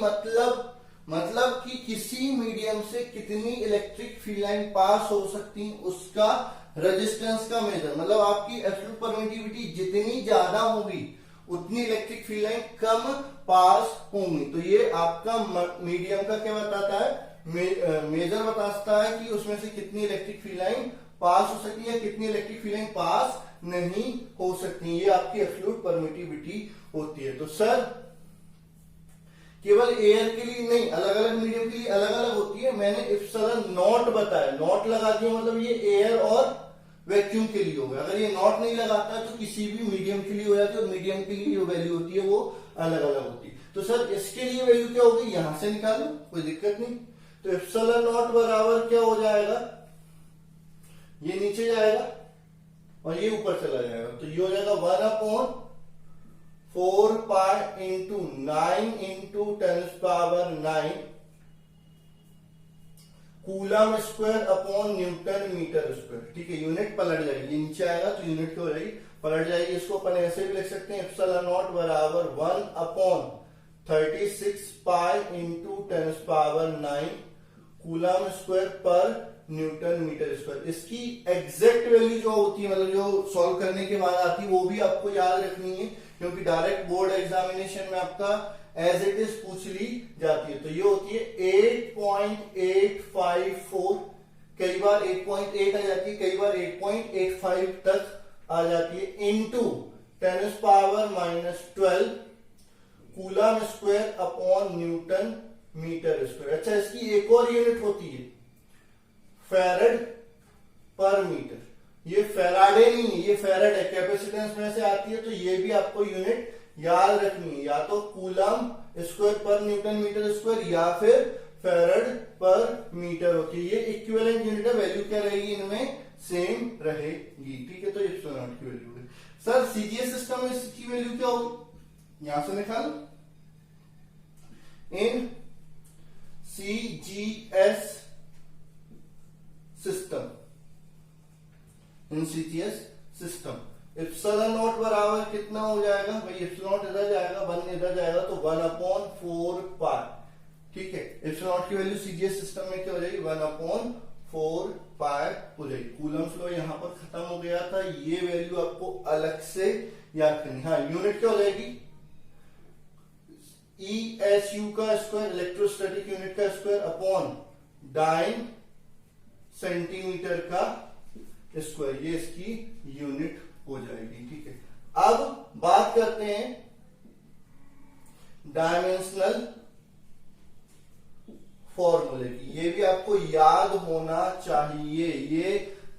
S1: मतलब कि किसी मीडियम से कितनी इलेक्ट्रिक फील्ड लाइन पास हो सकती है, उसका रेजिस्टेंस का मेजर। मतलब आपकी एब्सोल्यूट परमिटिविटी जितनी ज्यादा होगी उतनी इलेक्ट्रिक फील्ड लाइन कम पास होंगी। तो ये आपका मीडियम का क्या बताता है, मेजर बताता है कि उसमें से कितनी इलेक्ट्रिक फील्ड लाइन पास हो सकती है, कितनी इलेक्ट्रिक फील्ड लाइन पास नहीं हो सकती। ये आपकी एब्सोल्यूट परमिटिविटी होती है। तो सर केवल एयर के लिए नहीं, अलग अलग मीडियम के लिए अलग अलग होती है। मैंने एप्सिलॉन नॉट बताया, नॉट लगा दिया मतलब ये एयर और वैक्यूम के लिए होगा। अगर ये नॉट नहीं लगाता है तो किसी भी मीडियम के लिए हो जाती है, और मीडियम के लिए जो वैल्यू होती है वो अलग अलग होती है। तो सर इसके लिए वैल्यू क्या होगी, यहां से निकालो, कोई दिक्कत नहीं। तो एप्सिलॉन नॉट बराबर क्या हो जाएगा, ये नीचे जाएगा और ये ऊपर चला जाएगा। तो ये हो जाएगा 1/4 pi into 9 into 10⁹9 coulomb square upon newton metre square. ठीक है, यूनिट पलट जाएगी, नीचे आएगा तो यूनिट क्या हो जाएगी, पलट जाएगी। इसको अपन ऐसे भी लिख सकते हैं, एप्सिलॉन नॉट बराबर 1/36 पाई इंटू 10⁹9 कूलम स्क्वायर पर न्यूटन मीटर स्क्वायर। इसकी एग्जैक्ट वैल्यू जो होती है, मतलब जो सॉल्व करने के बाद आती है, वो भी आपको याद रखनी है, क्योंकि डायरेक्ट बोर्ड एग्जामिनेशन में आपका एज इट इज पूछ ली जाती है। तो ये होती है 8.854, कई बार 8.8 आ जाती है, कई बार 8.85 तक आ जाती है, into 10⁻⁻12 coulomb square upon newton metre square. अच्छा, इसकी एक और यूनिट होती है फैराड पर मीटर। ये फैराडे नहीं है, ये फैराड है, कैपेसिटेंस में से आती है। तो ये भी आपको यूनिट याद रखनी है, या तो कूलम स्क्वायर पर न्यूटन मीटर स्क्वायर या फिर फैराड पर मीटर होती है। ये इक्विवेलेंट यूनिट है, वैल्यू क्या रहेगी इनमें, सेम रहेगी। ठीक है, तो एप्सिलॉन नॉट की वैल्यू है। सर सीजीएस सिस्टम में इसकी वैल्यू क्या होगी, यहां से निकाल, इन CGS system, in CGS system epsilon not बराबर कितना हो जाएगा भाई, एप्सिलॉन नॉट इधर जाएगा, 1 इधर जाएगा, तो 1/4 पाई। ठीक है, एप्सिलॉन नॉट की वैल्यू सीजीएस सिस्टम में क्या हो जाएगी, 1/4 पाई हो जाएगी। कूलम्स लॉ यहां पर खत्म हो गया था, ये वैल्यू आपको अलग से याद करनी। हाँ, यूनिट क्या हो जाएगी, ESU का स्क्वायर, इलेक्ट्रोस्टैटिक यूनिट का स्क्वायर अपॉन डाइन सेंटीमीटर का स्क्वायर, ये इसकी यूनिट हो जाएगी। ठीक है, अब बात करते हैं डायमेंशनल फॉर्मूले की। ये भी आपको याद होना चाहिए। ये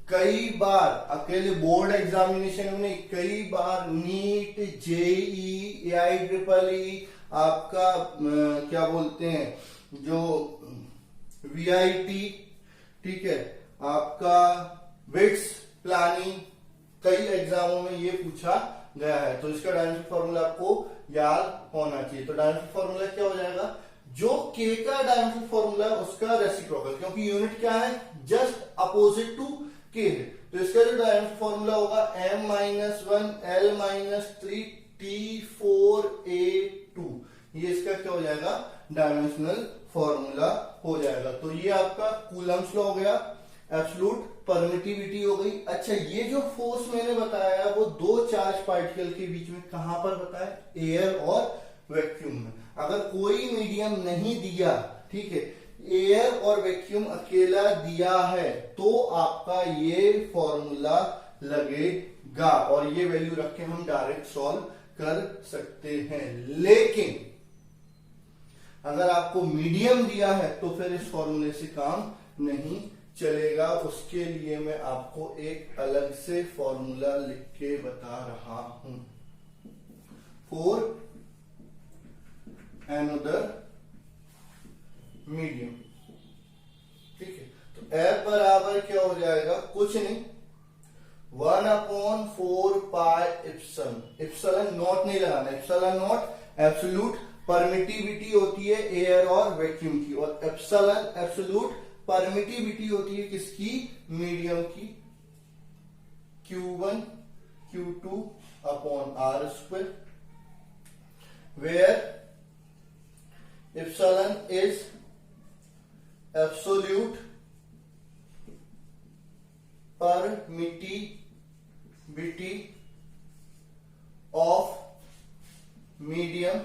S1: कई बार अकेले बोर्ड एग्जामिनेशन में, कई बार नीट, जेई, IEEE, आपका क्या बोलते हैं जो VIT, ठीक है, आपका विट्स प्लानिंग, कई एग्जामों में ये पूछा गया है। तो इसका डायमेंशनल फॉर्मूला आपको याद होना चाहिए। तो डायमेंशनल फॉर्मूला क्या हो जाएगा, जो के का डायमेंशनल फॉर्मूला है उसका रेसिप्रोकल, क्योंकि यूनिट क्या है, जस्ट अपोजिट टू के है। तो इसका जो डायमेंशनल फॉर्मूला होगा M-1 L-3 T4A2, ये इसका क्या हो जाएगा, डायमेंशनल फॉर्मूला हो जाएगा। तो ये आपका कूलम्स लॉ हो गया, एब्सोल्यूट परमिटिविटी हो गई। अच्छा, ये जो फोर्स मैंने बताया वो दो चार्ज पार्टिकल के बीच में कहां पर बताया, एयर और वैक्यूम में। अगर कोई मीडियम नहीं दिया, ठीक है, एयर और वैक्यूम अकेला दिया है, तो आपका ये फॉर्मूला लगेगा और ये वैल्यू रख के हम डायरेक्ट सॉल्व कर सकते हैं। लेकिन अगर आपको मीडियम दिया है तो फिर इस फॉर्मूले से काम नहीं चलेगा। उसके लिए मैं आपको एक अलग से फॉर्मूला लिख के बता रहा हूं। फॉर अनदर मीडियम, ठीक है, तो F बराबर क्या हो जाएगा, कुछ नहीं, 1/4 पाई एप्सिलॉन, एप्सिलॉन नॉट नहीं लगाना, एप्सिलॉन नॉट एब्सोल्यूट परमिटिविटी होती है एयर और वैक्यूम की, और एप्सिलॉन एब्सोल्यूट परमिटिविटी होती है किसकी, मीडियम की, Q1 Q2 upon R square, where epsilon is absolute permittivity of medium,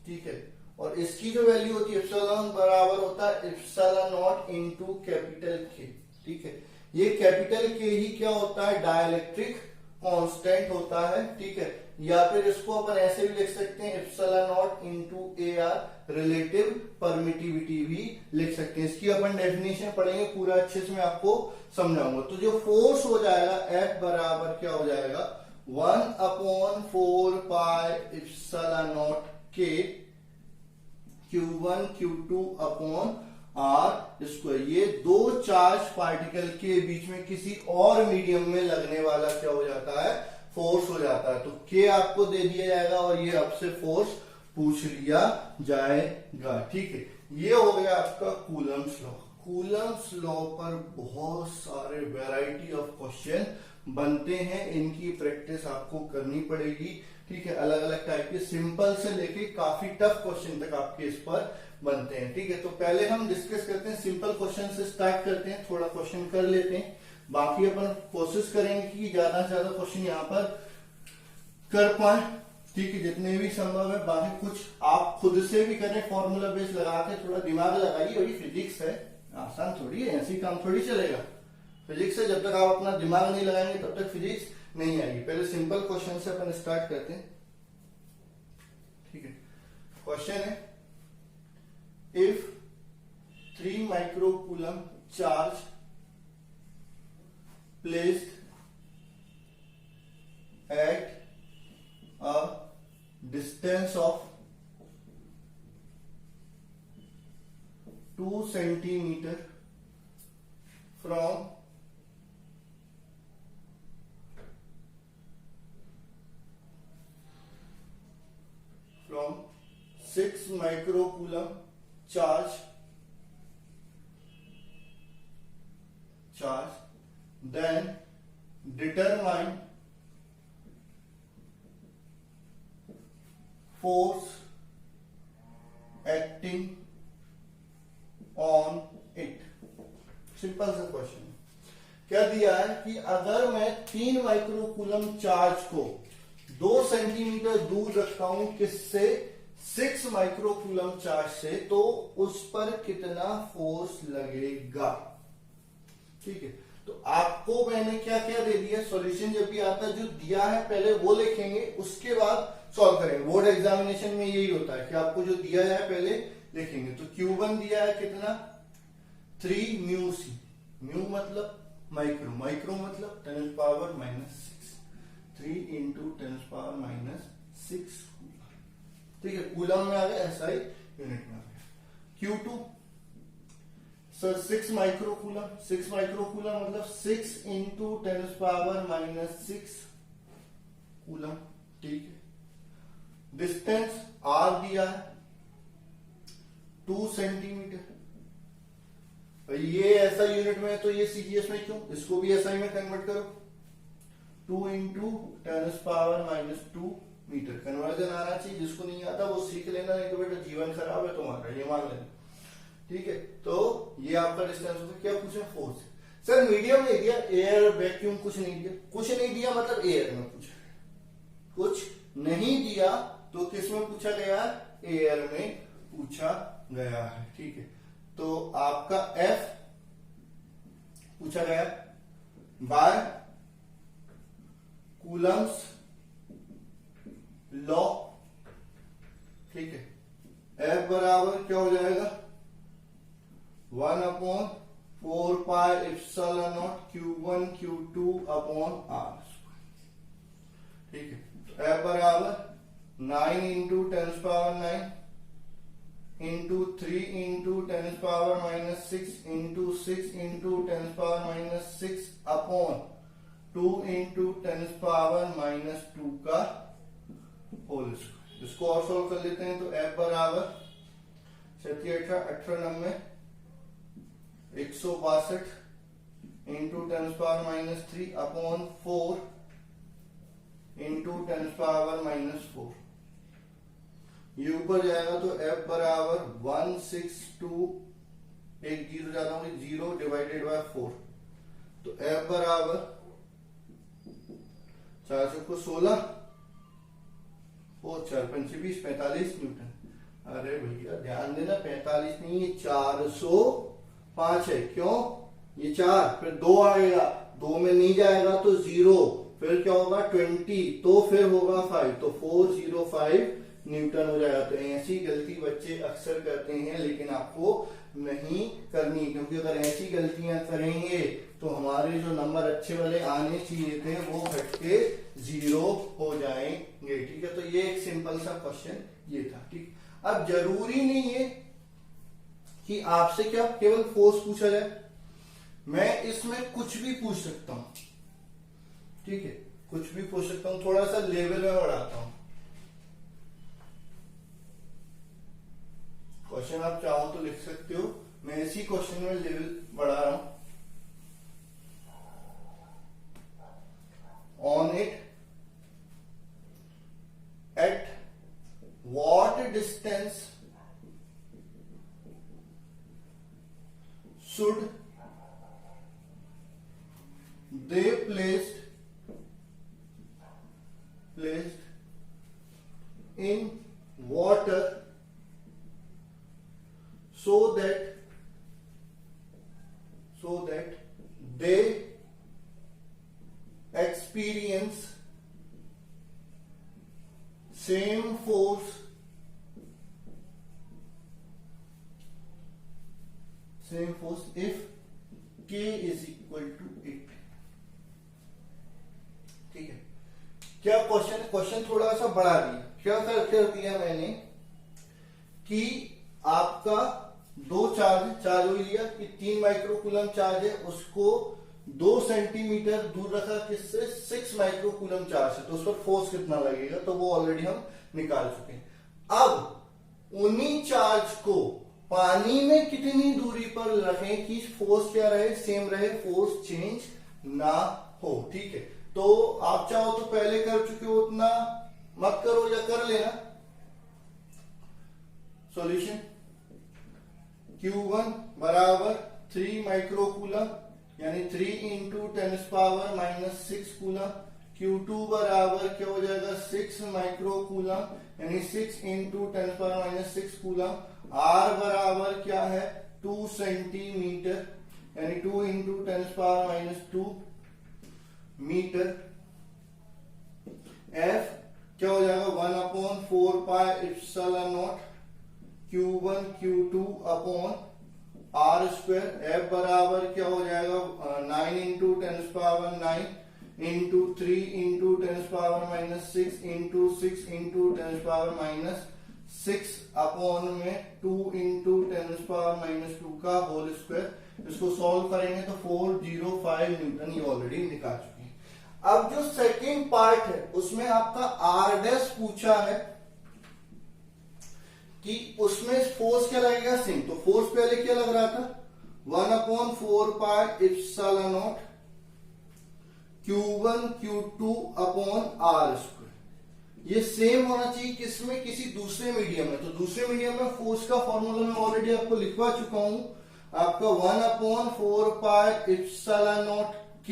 S1: ठीक है। और इसकी जो वैल्यू होती है एप्सिलॉन बराबर होता है एप्सिलॉन नॉट इनटू कैपिटल के, ठीक है। ये कैपिटल के ही क्या होता है, डाइलेक्ट्रिक कांस्टेंट होता है, ठीक है। या फिर इसको अपन ऐसे भी लिख सकते हैं epsilon not into AR, relative permittivity भी लिख सकते हैं। इसकी अपन डेफिनेशन पढ़ेंगे, पूरा अच्छे से मैं आपको समझाऊंगा। तो जो फोर्स हो जाएगा F बराबर क्या हो जाएगा, 1/4 पाई एप्सिलॉन नॉट के Q1 Q2 upon R square. ये दो चार्ज पार्टिकल के बीच में किसी और मीडियम में लगने वाला क्या हो जाता है, फोर्स हो जाता है। तो के आपको दे दिया जाएगा और ये आपसे फोर्स पूछ लिया जाएगा, ठीक है। ये हो गया आपका कूलम्स लॉ। कूलम्स लॉ पर बहुत सारे वैरायटी ऑफ क्वेश्चन बनते हैं, इनकी प्रैक्टिस आपको करनी पड़ेगी, ठीक है। अलग अलग टाइप के सिंपल से लेके काफी टफ क्वेश्चन तक आपके इस पर बनते हैं, ठीक है। तो पहले हम डिस्कस करते हैं, सिंपल क्वेश्चन से स्टार्ट करते हैं, थोड़ा क्वेश्चन कर लेते हैं, बाकी अपन कोशिश करेंगे कि ज्यादा से ज्यादा क्वेश्चन यहाँ पर कर पाए, ठीक है, जितने भी संभव है। बाकी कुछ आप खुद से भी करें, फॉर्मूला बेस लगा के थोड़ा दिमाग लगाइए, वही फिजिक्स है, आसान थोड़ी है, ऐसी काम थोड़ी चलेगा। फिजिक्स है, जब तक आप अपना दिमाग नहीं लगाएंगे तब तक फिजिक्स नहीं आएगी। पहले सिंपल क्वेश्चन से अपन स्टार्ट करते हैं, ठीक है। क्वेश्चन है, if 3 microcoulomb charge placed at a distance of 2 centimeter from from 6 microcoulomb charge, then determine force acting on it। Simple सा क्वेश्चन क्या दिया है कि अगर मैं 3 माइक्रोकूलम चार्ज को 2 सेंटीमीटर दूर रखता हूं किससे, 6 माइक्रोकूलम चार्ज से, तो उस पर कितना फोर्स लगेगा, ठीक है। तो आपको मैंने क्या क्या दे दिया, सॉल्यूशन जब भी आता है जो दिया है पहले वो लिखेंगे, उसके बाद सॉल्व करेंगे। बोर्ड एग्जामिनेशन में यही होता है कि आपको जो दिया है पहले लिखेंगे। तो Q1 दिया है कितना, 3 म्यू सी, म्यू मतलब माइक्रो, माइक्रो मतलब 10⁻⁻6, 3 इंटू 10⁻⁻6, ठीक है। कूलम में आ गया, SI यूनिट में आ गया। Q2 सर 6 माइक्रोकूलम, 6 माइक्रोकूलम मतलब 6 इंटू 10⁻⁻6 कूलम, ठीक है। डिस्टेंस R दिया है 2 सेंटीमीटर, ये ऐसा यूनिट में है तो ये सीजीएस में क्यों, इसको भी SI में कन्वर्ट करो, 2 इंटू 10⁻⁻2 मीटर। कन्वर्जन आना चाहिए, जिसको नहीं आता वो सीख लेना, नहीं तो बेटा जीवन खराब है तुम्हारा, ये मान लेना, ठीक है। तो ये आपका डिस्टेंस होता है। क्या पूछे, फोर्स। सर मीडियम नहीं दिया, एयर वैक्यूम कुछ नहीं दिया, कुछ नहीं दिया मतलब एयर में पूछा, कुछ नहीं दिया तो किस में पूछा गया, एयर में पूछा गया है, ठीक है। तो आपका F पूछा गया बाय कूलम्स लॉ, ठीक है। F बराबर क्या हो जाएगा, 1/4 pi epsilon not Q1 Q2 upon R, ठीक है। F बराबर 9 into 10⁻⁹, into 3 into 10 power minus 6 into 6 into 10 power minus 6 upon 2 into 10 power minus 2 का होल स्क्वायर। इसको और सॉल्व कर लेते हैं तो f बराबर 7×8 = 162 into 10 power minus 3 upon 4 into 10 power minus 4। ये ऊपर जाएगा तो f बराबर 162, एक जीरो ज्यादा होगी 0 डिवाइडेड बाय 4, तो f बराबर 4 से को 16 और 4 पंचे 20, 45 न्यूटन। अरे भैया ध्यान देना, 45 नहीं ये 405 है। क्यों? ये 4 फिर 2 आएगा, 2 में नहीं जाएगा तो 0, फिर क्या होगा 20, तो फिर होगा 5, तो 405 न्यूटन हो जाएगा। तो ऐसी गलती बच्चे अक्सर करते हैं, लेकिन आपको नहीं करनी, क्योंकि अगर ऐसी गलतियां करेंगे तो हमारे जो नंबर अच्छे वाले आने चाहिए थे वो घट के 0 हो जाएंगे। ठीक है, तो ये एक सिंपल सा क्वेश्चन ये था। ठीक, अब जरूरी नहीं है कि आपसे क्या केवल फोर्स पूछा जाए, मैं इसमें कुछ भी पूछ सकता हूं। ठीक है, कुछ भी पूछ सकता हूं, थोड़ा सा लेवल में बढ़ाता हूं क्वेश्चन। आप चाहो तो लिख सकते हो, मैं इसी क्वेश्चन में लेवल बढ़ा रहा हूं। On it at what distance should they placed in water so that they experience same force if k is equal to 8। ठीक है, क्या क्वेश्चन थोड़ा सा बढ़ा दिया। क्या कर दिया मैंने कि आपका 2 चार्ज हो लिया कि 3 माइक्रोकूलम चार्ज है, उसको 2 सेंटीमीटर दूर रखा, किससे 6 माइक्रोकूलम चार्ज है, तो उस पर फोर्स कितना लगेगा, तो वो ऑलरेडी हम निकाल चुके हैं। अब उन्हीं चार्ज को पानी में कितनी दूरी पर रखें कि फोर्स क्या रहे, सेम रहे, फोर्स चेंज ना हो। ठीक है, तो आप चाहो तो पहले कर चुके हो उतना मत करो या कर लेना। सॉल्यूशन Q1 बराबर 3 माइक्रोकूलम यानी 3 into 10 power minus 6 coulomb. Q2 बराबर क्या हो जाएगा 6 माइक्रोकूलम यानी 6 into 10 power minus 6 coulomb. R बराबर क्या है 2 सेंटीमीटर यानी 2 into 10 power minus 2 metre. F क्या हो जाएगा 1/4 pi epsilon not Q1 Q2 upon R square. F बराबर क्या हो जाएगा 9 into 10 power 9 into 3 into 10 power minus 6 into 6 into 10 power minus 6 upon में 2 इंटू 10 पावर माइनस 2 का होल स्क्वायर। इसको सॉल्व करेंगे तो 405 न्यूटन ये ऑलरेडी निकाल चुके हैं। अब जो सेकेंड पार्ट है उसमें आपका R डैश पूछा है कि उसमें फोर्स क्या लगेगा सेम। तो फोर्स पहले क्या लग रहा था 1/4 pi epsilon not Q1 Q2 upon R square. ये सेम होना चाहिए किसमें, किसी दूसरे मीडियम में। तो दूसरे मीडियम में फोर्स का फॉर्मूला मैं ऑलरेडी आपको लिखवा चुका हूं, आपका 1/4 pi epsilon not K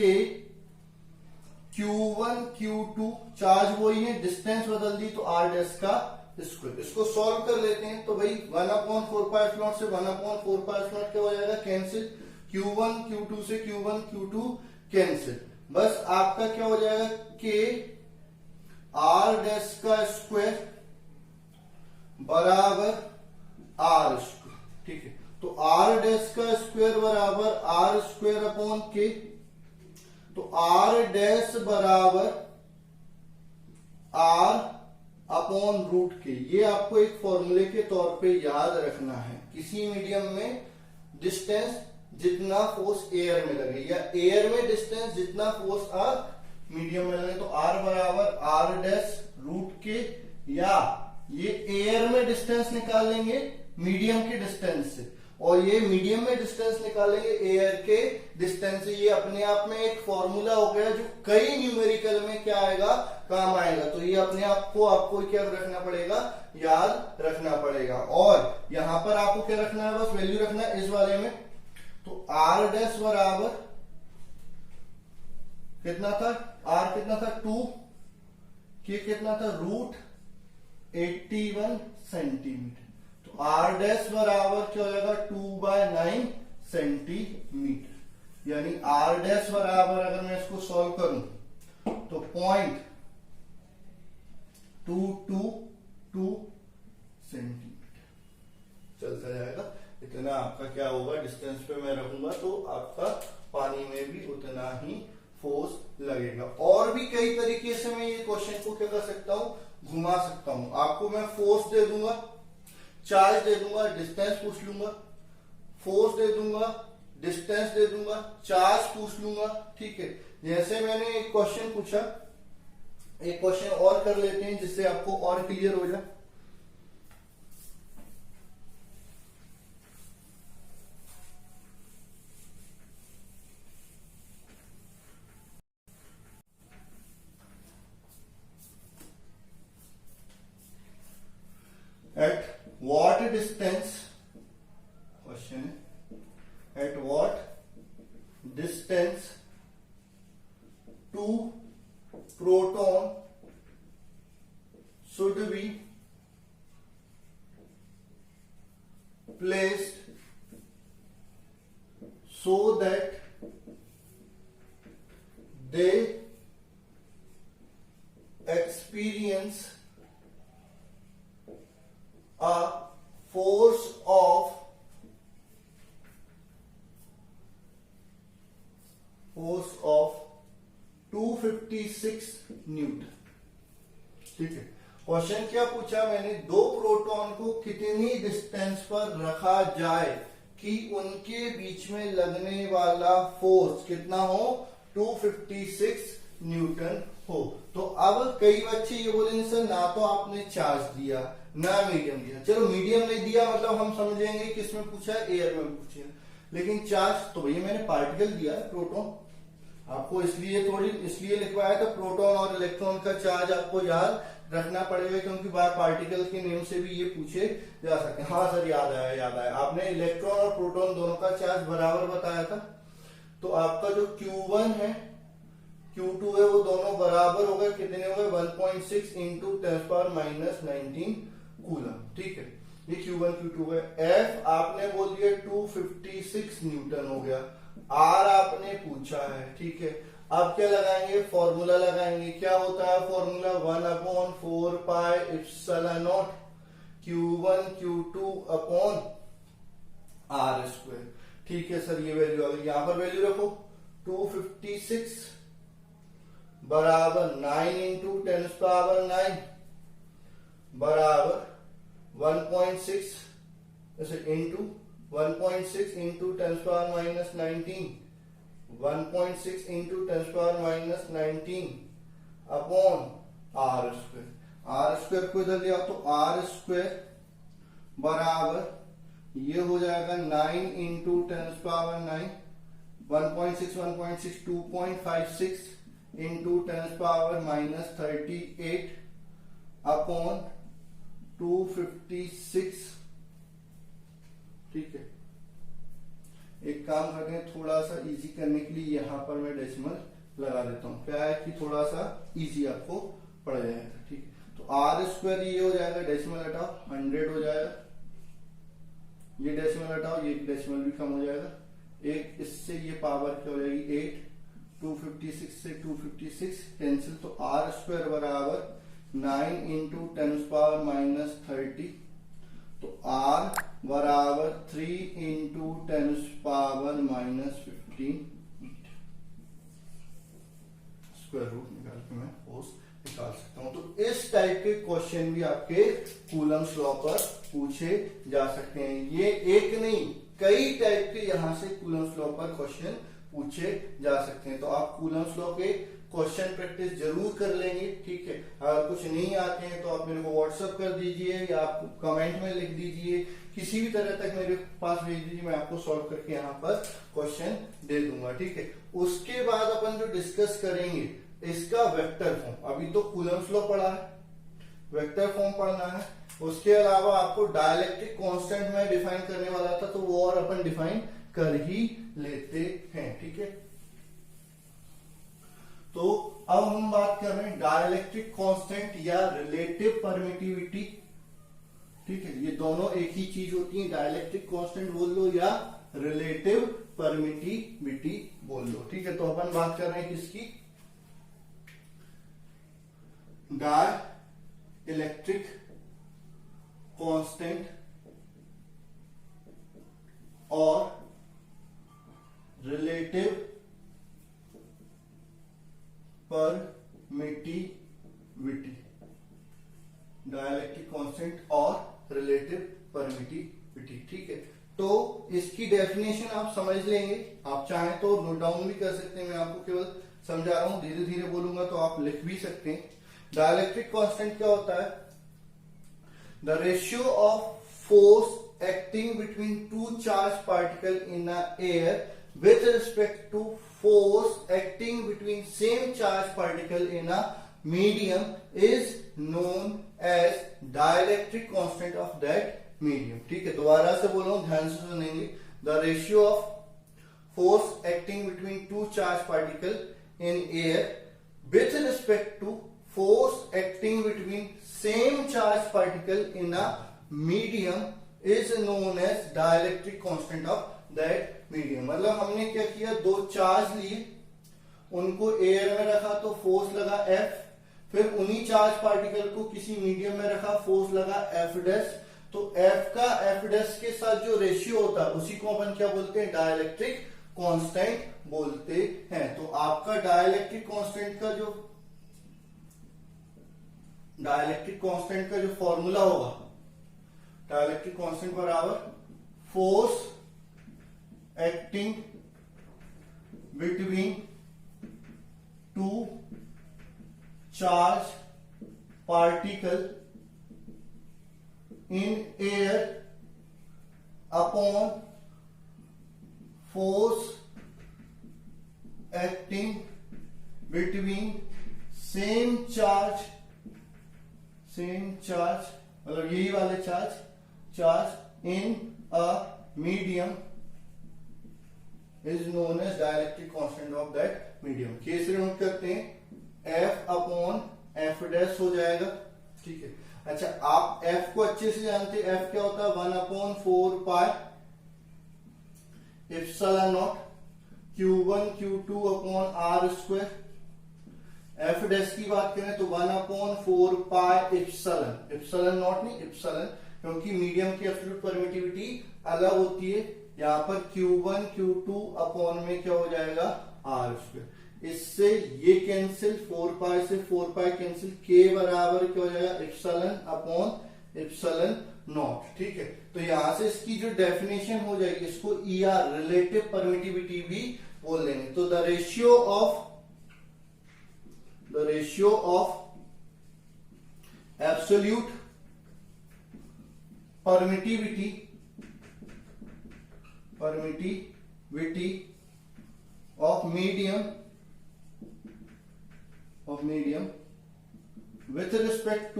S1: Q1 Q2 charge वही है, डिस्टेंस बदल दी तो R डैश का स्क्वायर। इसको सॉल्व कर लेते हैं तो भाई 1/4 पाई एप्सिलॉन से 1/4 पाई एप्सिलॉन क्या हो जाएगा कैंसिल। Q1 Q2 से Q1 Q2 कैंसिल। बस आपका क्या हो जाएगा K R डैश का स्क्वायर बराबर R स्क्वायर। ठीक है, तो R डैश का स्क्वायर बराबर R स्क्वायर अपॉन K। तो R डैश बराबर R अपॉन रूट के। ये आपको एक फॉर्मूले के तौर पे याद रखना है। किसी मीडियम में डिस्टेंस जितना फोर्स एयर में लगे या एयर में डिस्टेंस जितना फोर्स मीडियम में लगे, तो आर बराबर आर डैश रूट के, या ये एयर में डिस्टेंस निकालेंगे मीडियम के डिस्टेंस से, और ये मीडियम में डिस्टेंस निकालेंगे एयर के डिस्टेंस से। ये अपने आप में एक फॉर्मूला हो गया जो कई न्यूमेरिकल में क्या आएगा, काम आएगा। तो ये अपने आप को आपको क्या रखना पड़ेगा, याद रखना पड़ेगा। और यहां पर आपको क्या रखना है, बस वैल्यू रखना है इस वाले में। तो आर डैश बराबर कितना था, आर कितना था 2, के कितना था रूट 81 सेंटीमीटर। तो आर डैश बराबर क्या हो जाएगा 2/9 सेंटीमीटर। यानी आर डैश बराबर अगर मैं इसको सॉल्व करूं तो 0.222 सेंटीमीटर चलता जाएगा। इतना आपका क्या होगा, डिस्टेंस पे मैं रखूंगा तो आपका पानी में भी उतना ही फोर्स लगेगा। और भी कई तरीके से मैं ये क्वेश्चन को क्या कर सकता हूं, घुमा सकता हूं। आपको मैं फोर्स दे दूंगा, चार्ज दे दूंगा, डिस्टेंस पूछ लूंगा, फोर्स दे दूंगा, डिस्टेंस दे दूंगा, चार्ज पूछ लूंगा। ठीक है, जैसे मैंने एक क्वेश्चन पूछा, एक क्वेश्चन और कर लेते हैं जिससे आपको और क्लियर हो जाए। At what distance, question है, at what distance two proton should be placed so that they experience a force of 256 Newton. ठीक है, क्वेश्चन क्या पूछा मैंने, दो प्रोटॉन को कितनी डिस्टेंस पर रखा जाए कि उनके बीच में लगने वाला फोर्स कितना हो, 256 न्यूटन हो। तो अब कई बच्चे ये बोलेंगे सर ना तो आपने चार्ज दिया ना मीडियम दिया। चलो मीडियम नहीं दिया मतलब हम समझेंगे किसमें पूछा है, एयर में पूछा है, लेकिन चार्ज तो भैया मैंने पार्टिकल दिया है, प्रोटॉन। आपको इसलिए लिखवाया था, प्रोटॉन और इलेक्ट्रॉन का चार्ज आपको याद रखना पड़ेगा क्योंकि पार्टिकल के नेम से भी ये पूछे जा सकते हैं। हाँ सर याद आया, आपने इलेक्ट्रॉन और प्रोटॉन दोनों का चार्ज बराबर बताया था। तो आपका जो Q1 है Q2 है वो दोनों बराबर हो गए, कितने हो गए 1.6 इंटू 10⁻19 कूलम। ठीक है, ये Q1 Q2 है। F आपने बोल दिया 256 न्यूटन हो गया, R आपने पूछा है। ठीक है, अब क्या लगाएंगे, फॉर्मूला लगाएंगे। क्या होता है formula, 1/4 pi epsilon not Q1 Q2 upon R square. ठीक है सर, ये वैल्यू आ गई, यहां पर वैल्यू रखो 256 बराबर 9 इंटू 10⁻9 बराबर 1.6 into 1.6 into 10⁻19 1.6 into 10⁻19 upon R square. R square को इधर लिया तो आर स्क्वायर बराबर ये हो जाएगा 9 इंटू 10⁻9 1.6 2.56 इंटू 10⁻38 अपॉन 256। ठीक है, एक काम करते हैं, थोड़ा सा इजी करने के लिए यहां पर मैं डेसिमल लगा देता हूं, क्या है कि थोड़ा सा इजी आपको पड़ जाएगा। ठीक है, तो आर स्क्वायर ये हो जाएगा, डेसिमल हटाओ 100 हो जाएगा, ये डेसिमल हटाओ, ये डेसिमल भी कम हो जाएगा, एक इससे ये पावर क्या हो जाएगी 8, 256 से 256 कैंसिल, तो आर स्क्वायर बराबर 9 इंटू 10⁻30, तो आर बराबर 3 इंटू 10⁻15 स्क्वायर रूट निकाल के मैं फोर्स निकाल सकता हूं। तो इस टाइप के क्वेश्चन भी आपके कूलम्स लॉ पर पूछे जा सकते हैं। ये एक नहीं, कई टाइप के यहां से कूलम्स लॉ पर क्वेश्चन पूछे जा सकते हैं। तो आप कूलम्स लॉ के क्वेश्चन प्रैक्टिस जरूर कर लेंगे, ठीक है। अगर कुछ नहीं आते हैं तो आप मेरे को व्हाट्सएप कर दीजिए या आप कमेंट में लिख दीजिए, किसी भी तरह तक मेरे पास भेज दीजिए, मैं आपको सॉल्व करके यहाँ पर क्वेश्चन दे दूंगा, ठीक है। उसके बाद अपन जो डिस्कस करेंगे इसका वेक्टर फॉर्म। अभी तो कूलम्स लॉ पढ़ा है, वेक्टर फॉर्म पढ़ना है। उसके अलावा आपको डाइलेक्ट्रिक कांस्टेंट में डिफाइन करने वाला था, तो वो और अपन डिफाइन कर ही लेते हैं, ठीक है। तो अब हम बात कर रहे हैं डाइलेक्ट्रिक कांस्टेंट या रिलेटिव परमिटिविटी, ठीक है। ये दोनों एक ही चीज होती है, डाइलेक्ट्रिक कांस्टेंट बोल लो या रिलेटिव परमिटिविटी बोल लो, ठीक है। तो अपन बात कर रहे हैं किसकी, डाइलेक्ट्रिक कांस्टेंट और रिलेटिव परमिटिविटी, डाइलेक्ट्रिक कांस्टेंट और रिलेटिव परमिटिविटी, ठीक है। तो इसकी डेफिनेशन आप समझ लेंगे, आप चाहें तो नोट डाउन भी कर सकते हैं, मैं आपको केवल समझा रहा हूं, धीरे धीरे बोलूंगा तो आप लिख भी सकते हैं। डाइलेक्ट्रिक कांस्टेंट क्या होता है, the ratio of force acting between two charge particle in a air with respect to force acting between same charge particle in a medium is known as dielectric constant of that medium, ठीक है। दोबारा से बोल रहा हूं, ध्यान से सुनेंगे। the ratio of force acting between two charge particle in air with respect to force acting between same charge particle in a medium is known as dielectric constant of that medium. मतलब हमने क्या किया, दो चार्ज लिए, उनको एयर में रखा तो फोर्स लगा F, फिर उन्हीं चार्ज पार्टिकल को किसी मीडियम में रखा, फोर्स लगा F डैश। तो F का F डैश के साथ जो रेशियो होता है उसी को अपन क्या बोलते हैं, डाइलेक्ट्रिक कांस्टेंट बोलते हैं। तो आपका डाइलेक्ट्रिक कांस्टेंट का जो फॉर्मूला होगा, डाइलेक्ट्रिक कांस्टेंट बराबर force acting between two charge particle in air upon force acting between same charge मतलब यही वाले charge in a medium is known as dielectric constant of that medium। Case note करते हैं, F अपॉन F डैश हो जाएगा, ठीक है। अच्छा, आप F को अच्छे से जानते हैं, F क्या होता है, 1/4 epsilon not Q1 Q2 upon R square. F dash की बात करें तो 1/4 एप्सिलॉन नॉट नहीं एप्सिलॉन, क्योंकि मीडियम की एब्सोल्यूट परमिटिविटी अलग होती है। यहां पर Q1 Q2 अपॉन में क्या हो जाएगा, R स्क्वायर। इससे ये कैंसिल, 4 से 4 कैंसिल, K बराबर क्या हो जाएगा, एप्सिलॉन अपॉन एप्सिलॉन नॉट, ठीक है। तो यहां से इसकी जो डेफिनेशन हो जाएगी, इसको ER रिलेटिव परमिटिविटी भी बोल देंगे। तो the ratio of absolute permittivity of medium with respect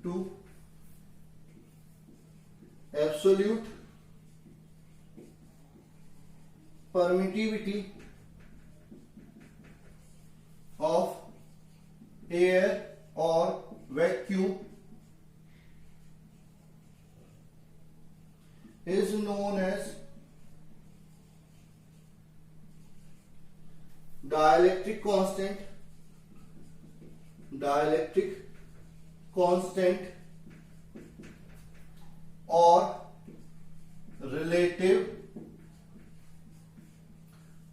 S1: to absolute permittivity of air or vacuum is known as dielectric constant or relative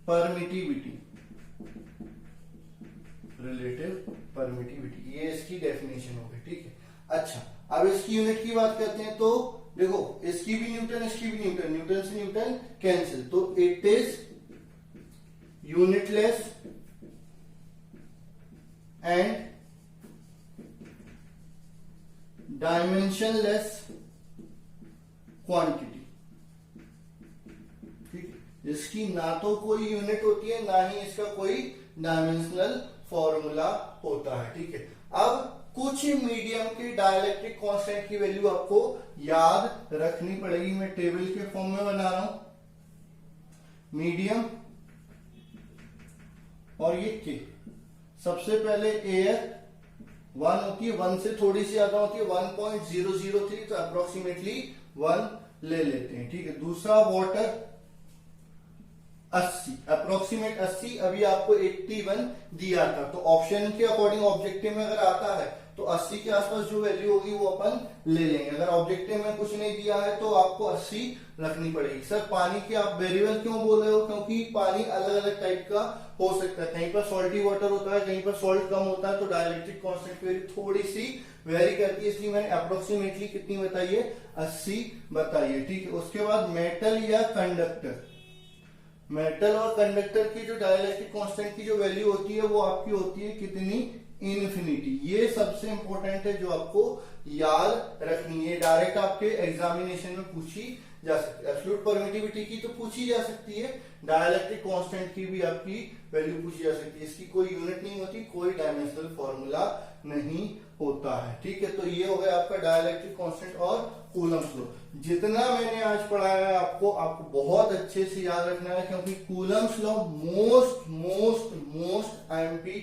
S1: permittivity relative permittivity, ये इसकी डेफिनेशन हो गई, ठीक है। अच्छा, अब इसकी यूनिट की बात करते हैं, तो देखो इसकी भी न्यूटन, इसकी भी न्यूटन, न्यूटन से न्यूटन कैंसिल, तो it is unitless and dimensionless quantity, ठीक है, जिसकी ना तो कोई यूनिट होती है ना ही इसका कोई डायमेंशनल फॉर्मूला होता है, ठीक है। अब कुछ मीडियम के डाइलेक्ट्रिक कांस्टेंट की वैल्यू आपको याद रखनी पड़ेगी, मैं टेबल के फॉर्म में बना रहा हूं। मीडियम और ये के, सबसे पहले एयर 1 होती है, 1 से थोड़ी सी ज्यादा होती है 1.003, तो अप्रोक्सीमेटली 1 ले लेते हैं, ठीक है। दूसरा वाटर 80, अप्रोक्सीमेट 80, अभी आपको 81 दिया था, तो ऑप्शन के अकॉर्डिंग ऑब्जेक्टिव में अगर आता है तो 80 के आसपास जो वैल्यू होगी वो अपन ले लेंगे। अगर ऑब्जेक्टिव में कुछ नहीं दिया है तो आपको 80 रखनी पड़ेगी। सर पानी के आप वेरिएबल क्यों बोल रहे हो? क्योंकि पानी अलग अलग टाइप का हो सकता है, कहीं पर सॉल्टी वाटर होता है, कहीं पर सॉल्ट कम होता है, तो डाइलेक्ट्रिक कांस्टेंट की वैल्यू थोड़ी सी वेरी करती है, इसलिए मैंने अप्रोक्सीमेटली कितनी बताइए, 80 बताइए, ठीक है। उसके बाद मेटल या कंडक्टर, मेटल और कंडक्टर की जो डाइलेक्ट्रिक कांस्टेंट की जो वैल्यू होती है वो आपकी होती है कितनी, इन्फिनिटी। ये सबसे इंपॉर्टेंट है जो आपको याद रखनी है, डायरेक्ट आपके एग्जामिनेशन में पूछी जा सकती है। एब्सोल्यूट परमिटिविटी की तो पूछी जा सकती है, डाइलेक्ट्रिक कांस्टेंट की भी आपकी वैल्यू पूछी जा सकती है, इसकी कोई यूनिट नहीं होती, कोई डायमेंशनल फॉर्मूला नहीं होता है, ठीक है। तो ये हो गया आपका डाइलेक्ट्रिक कांस्टेंट और कूलम्ब्स लॉ। जितना मैंने आज पढ़ाया है आपको बहुत अच्छे से याद रखना है, क्योंकि Coulomb's law most most most IMP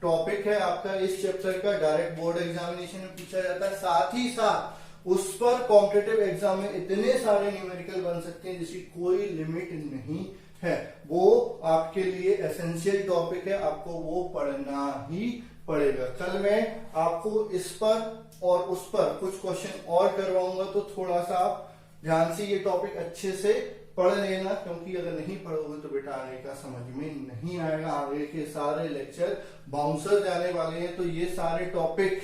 S1: topic है आपका इस चैप्टर का, डायरेक्ट बोर्ड एग्जामिनेशन में पूछा जाता है। साथ ही साथ उस पर कॉम्पिटिटिव एग्जाम में इतने सारे न्यूमेरिकल बन सकते हैं जिसकी कोई लिमिट नहीं है, वो आपके लिए एसेंशियल टॉपिक है, आपको वो पढ़ना ही पड़ेगा। कल मैं आपको इस पर और उस पर कुछ क्वेश्चन और करवाऊंगा, तो थोड़ा सा आप ध्यान से ये टॉपिक अच्छे से पढ़ लेना, क्योंकि अगर नहीं पढ़ोगे तो बेटा आगे का समझ में नहीं आएगा। आगे के सारे लेक्चर बाउंसर जाने वाले हैं, तो ये सारे टॉपिक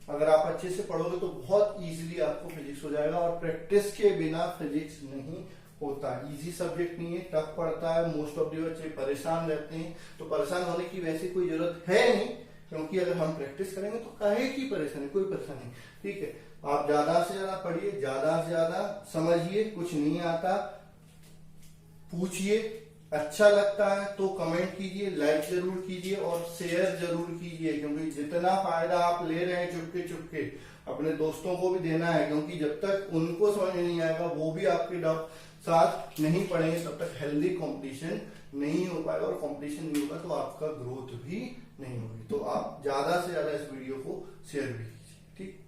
S1: अगर आप अच्छे से पढ़ोगे तो बहुत इजीली आपको फिजिक्स हो जाएगा, और प्रैक्टिस के बिना फिजिक्स नहीं होता। इजी सब्जेक्ट नहीं है, टफ पड़ता है, मोस्ट ऑफ द बच्चे परेशान रहते हैं, तो परेशान होने की वैसे कोई जरूरत है नहीं, क्योंकि अगर हम प्रैक्टिस करेंगे तो काहे की परेशानी, कोई परेशानी नहीं, ठीक है। आप ज्यादा से ज्यादा पढ़िए, ज्यादा से ज्यादा समझिए, कुछ नहीं आता पूछिए, अच्छा लगता है तो कमेंट कीजिए, लाइक जरूर कीजिए और शेयर जरूर कीजिए, क्योंकि जितना फायदा आप ले रहे हैं चुपके चुपके अपने दोस्तों को भी देना है, क्योंकि जब तक उनको समझ नहीं आएगा, वो भी आपके साथ नहीं पढ़ेंगे, तब तक हेल्दी कंपटीशन नहीं हो पाएगा, और कंपटीशन नहीं होगा तो आपका ग्रोथ भी नहीं होगी। तो आप ज्यादा से ज्यादा इस वीडियो को शेयर भी कीजिए, ठीक।